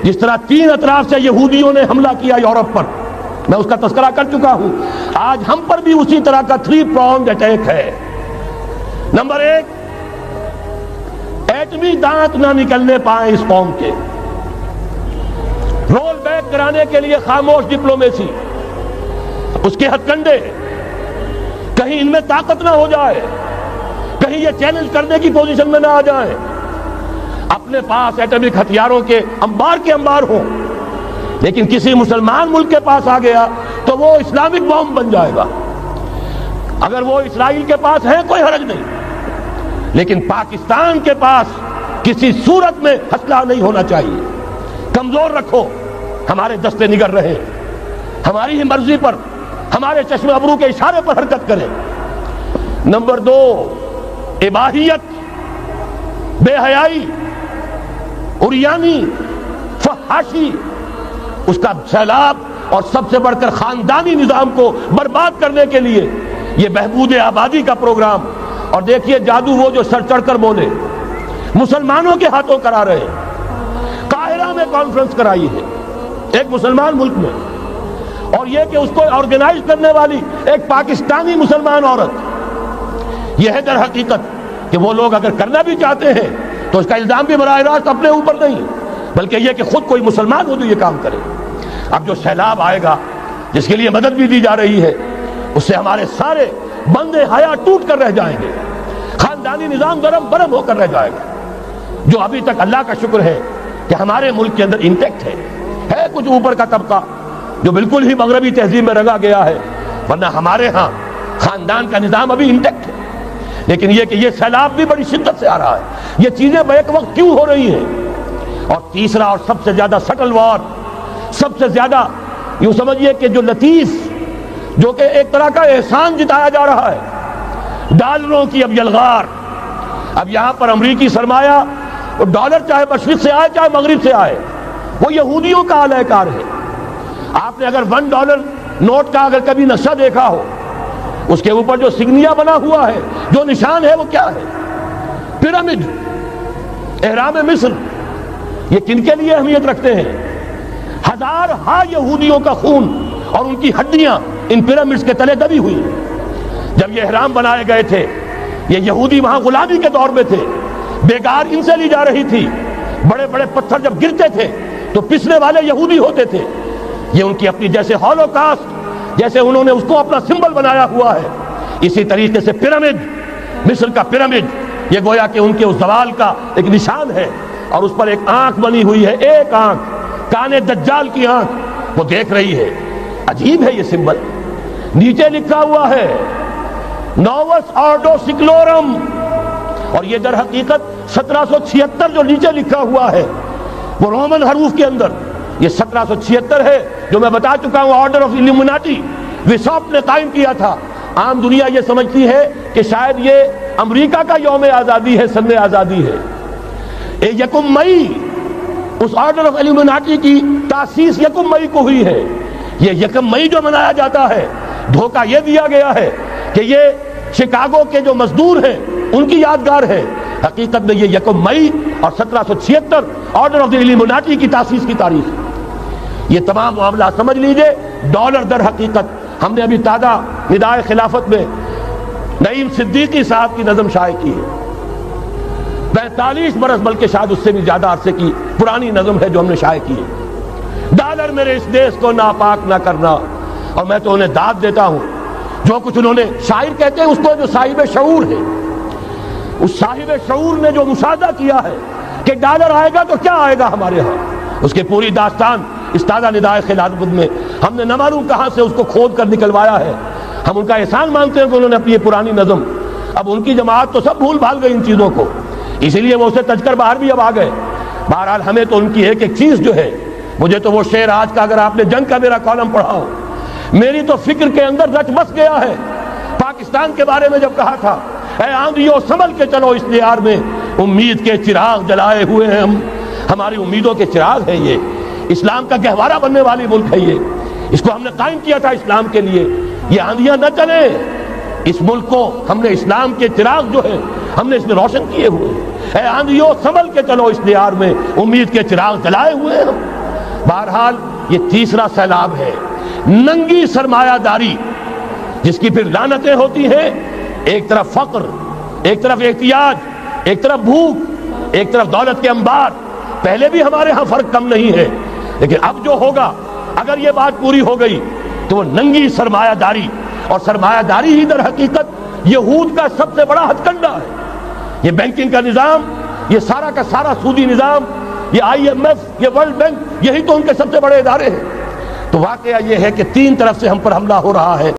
جس طرح 3 اطراف سے یہودیوں نے حملہ کیا یورپ پر، میں اس کا تذکرہ کر چکا ہوں، آج ہم پر بھی اسی طرح کا 3 pronged اٹیک ہے. نمبر 1، ایٹمی دانت نہ نکلنے پائیں اس قوم کے، رول بیک کرانے کے لیے خاموش ڈپلومیسی. اس کے ہتھ کنڈے، کہیں ان میں طاقت نہ ہو جائے، کہیں یہ چیلنج کرنے کی پوزیشن میں نہ آ جائیں، اپنے پاس ایٹمک ہتھیاروں کے انبار ہوں، لیکن کسی مسلمان ملک کے پاس آ گیا تو وہ اسلامک بم بن جائے گا۔ اگر وہ اسرائیل کے پاس ہے کوئی حرج نہیں، لیکن پاکستان کے پاس کسی صورت میں اسلحہ نہیں ہونا چاہیے۔ کمزور رکھو، ہمارے دستے نگر رہے، ہماری ہی مرضی پر، ہمارے چشم ابرو کے اشارے پر حرکت کریں۔ نمبر 2، اباحیت، بے حیائی، عریانی، فحاشی، اس کا سیلاب، اور سب سے بڑھ کر خاندانی نظام کو برباد کرنے کے لیے یہ بہبود آبادی کا پروگرام۔ اور دیکھیے جادو وہ جو سر چڑھ کر بولے، مسلمانوں کے ہاتھوں کرا رہے، قاہرہ میں کانفرنس کرائی ہے ایک مسلمان ملک میں، اور یہ کہ اس کو آرگنائز کرنے والی ایک پاکستانی مسلمان عورت۔ یہ ہے در حقیقت کہ وہ لوگ اگر کرنا بھی چاہتے ہیں تو اس کا الزام بھی براہ راست اپنے اوپر نہیں، بلکہ یہ کہ خود کوئی مسلمان ہو تو یہ کام کرے۔ اب جو سیلاب آئے گا جس کے لیے مدد بھی دی جا رہی ہے، اس سے ہمارے سارے بندے حیا ٹوٹ کر رہ جائیں گے، خاندانی نظام درم برم ہو کر رہ جائے گا، جو ابھی تک اللہ کا شکر ہے کہ ہمارے ملک کے اندر انٹیکٹ ہے کچھ اوپر کا طبقہ جو بالکل ہی مغربی تہذیب میں رنگا گیا ہے، ورنہ ہمارے ہاں خاندان کا نظام ابھی انٹیکٹ ہے۔ لیکن یہ کہ یہ سیلاب بھی بڑی شدت سے آ رہا ہے، یہ چیزیں بیک وقت کیوں ہو رہی ہیں؟ اور تیسرا اور سب سے زیادہ سٹل وار، سب سے زیادہ یوں سمجھیے کہ جو لطیف، جو کہ ایک طرح کا احسان جتایا جا رہا ہے، ڈالروں کی اب یلغار۔ اب یہاں پر امریکی سرمایہ، ڈالر چاہے مشرق سے آئے چاہے مغرب سے آئے، وہ یہودیوں کا اعلی کار ہے۔ آپ نے اگر $1 نوٹ کا اگر کبھی نقشہ دیکھا ہو، اس کے اوپر جو سگنیا بنا ہوا ہے، جو نشان ہے، وہ کیا ہے؟ پیرامڈ، احرام مصر۔ یہ کن کے لیے اہمیت رکھتے ہیں؟ ہزارہا یہودیوں کا خون اور ان کی ہڈیاں ان پیرامڈز کے تلے دبی ہوئی۔ جب یہ احرام بنائے گئے تھے، یہ یہودی وہاں غلامی کے دور میں تھے، بیگار ان سے لی جا رہی تھی، بڑے بڑے پتھر جب گرتے تھے تو پسنے والے یہودی ہوتے تھے۔ یہ ان کی اپنی جیسے ہولوکاسٹ، جیسے انہوں نے اس کو اپنا سمبل بنایا ہوا ہے، اسی طریقے سے پیرامڈ، مصر کا پیرامڈ، یہ گویا کہ ان کے اس زوال کا ایک نشان ہے، اور اس پر ایک آنکھ بنی ہوئی ہے، ایک آنکھ، کانے دجال کی آنکھ، وہ دیکھ رہی ہے۔ عجیب ہے یہ سمبل۔ نیچے لکھا ہوا ہے نووس آرڈو سکلورم، اور یہ در حقیقت 1776 جو نیچے لکھا ہوا ہے وہ رومن حروف کے اندر یہ 1776 ہے، جو میں بتا چکا ہوں آرڈر آف الومناٹی وساپ نے قائم کیا تھا۔ عام دنیا یہ سمجھتی ہے کہ شاید یہ امریکہ کا یوم آزادی ہے، سن آزادی ہے۔ 1 مئی، اس آرڈر آف الومناٹی کی تاسیس 1 مئی کو ہوئی ہے۔ یہ 1 مئی جو منایا جاتا ہے، دھوکہ یہ دیا گیا ہے کہ یہ شکاگو کے جو مزدور ہیں ان کی یادگار ہے۔ حقیقت میں یہ 1 مئی اور 1776 آرڈر آف دی الومناٹی کی تاسیس کی تاریخ ہے۔ یہ تمام معاملہ سمجھ لیجئے۔ ڈالر در حقیقت ہم نے ابھی تازہ ندائے خلافت میں نعیم صدیقی صاحب کی نظم شائع کی ہے، 45 برس بلکہ شاید اس سے بھی زیادہ عرصے کی پرانی نظم ہے جو ہم نے شائع کی ہے۔ ڈالر میرے اس دیش کو ناپاک نہ کرنا، اور میں تو انہیں داد دیتا ہوں، جو کچھ انہوں نے، شاعر کہتے ہیں اس کو جو صاحب شعور ہے، اس صاحب شعور نے جو مشاہدہ کیا ہے کہ ڈالر آئے گا تو کیا آئے گا ہمارے ہاں، اس کے پوری داستان اس تازہ ندائے خلافت میں ہم نے نہ معلوم کہاں سے اس کو کھود کر نکلوایا ہے۔ ہم ان کا احسان مانتے ہیں کہ انہوں نے اپنی یہ پرانی نظم، اب ان کی جماعت تو سب بھول بھال گئی ان چیزوں کو، اسی لیے وہ اسے تج کر باہر بھی اب آ گئے۔ بہرحال ہمیں تو ان کی ایک ایک چیز جو ہے، مجھے تو وہ شعر آج کا اگر آپ نے جنگ کا میرا کالم پڑھا ہو، میری تو فکر کے اندر رچ بس گیا ہے۔ پاکستان کے بارے میں جب کہا تھا، اے آندھیو سنبھل کے چلو اس دیار میں، امید کے چراغ جلائے ہوئے ہیں ہم، ہماری امیدوں کے چراغ ہے یہ، اسلام کا گہوارہ بننے والی ملک ہے یہ، اس کو ہم نے قائم کیا تھا اسلام کے لیے، یہ آندھیاں نہ چلیں، اس ملک کو ہم نے اسلام کے چراغ جو ہے ہم نے اس میں روشن کیے ہوئے ہیں۔ اے آندھیو سنبھل کے چلو اس دیار میں، امید کے چراغ جلائے ہوئے ہیں ہم۔ بہرحال یہ تیسرا سیلاب ہے، ننگی سرمایہ داری، جس کی پھر لعنتیں ہوتی ہیں، ایک طرف فقر، ایک طرف احتیاج، ایک طرف بھوک، ایک طرف دولت کے انبار۔ پہلے بھی ہمارے ہاں فرق کم نہیں ہے، لیکن اب جو ہوگا، اگر یہ بات پوری ہو گئی تو وہ ننگی سرمایہ داری، اور سرمایہ داری ہی در حقیقت یہود کا سب سے بڑا ہتھ کنڈا ہے۔ یہ بینکنگ کا نظام، یہ سارا کا سارا سودی نظام، یہ IMF، یہ ورلڈ بینک، یہی تو ان کے سب سے بڑے ادارے ہیں۔ تو واقعہ یہ ہے کہ تین طرف سے ہم پر حملہ ہو رہا ہے۔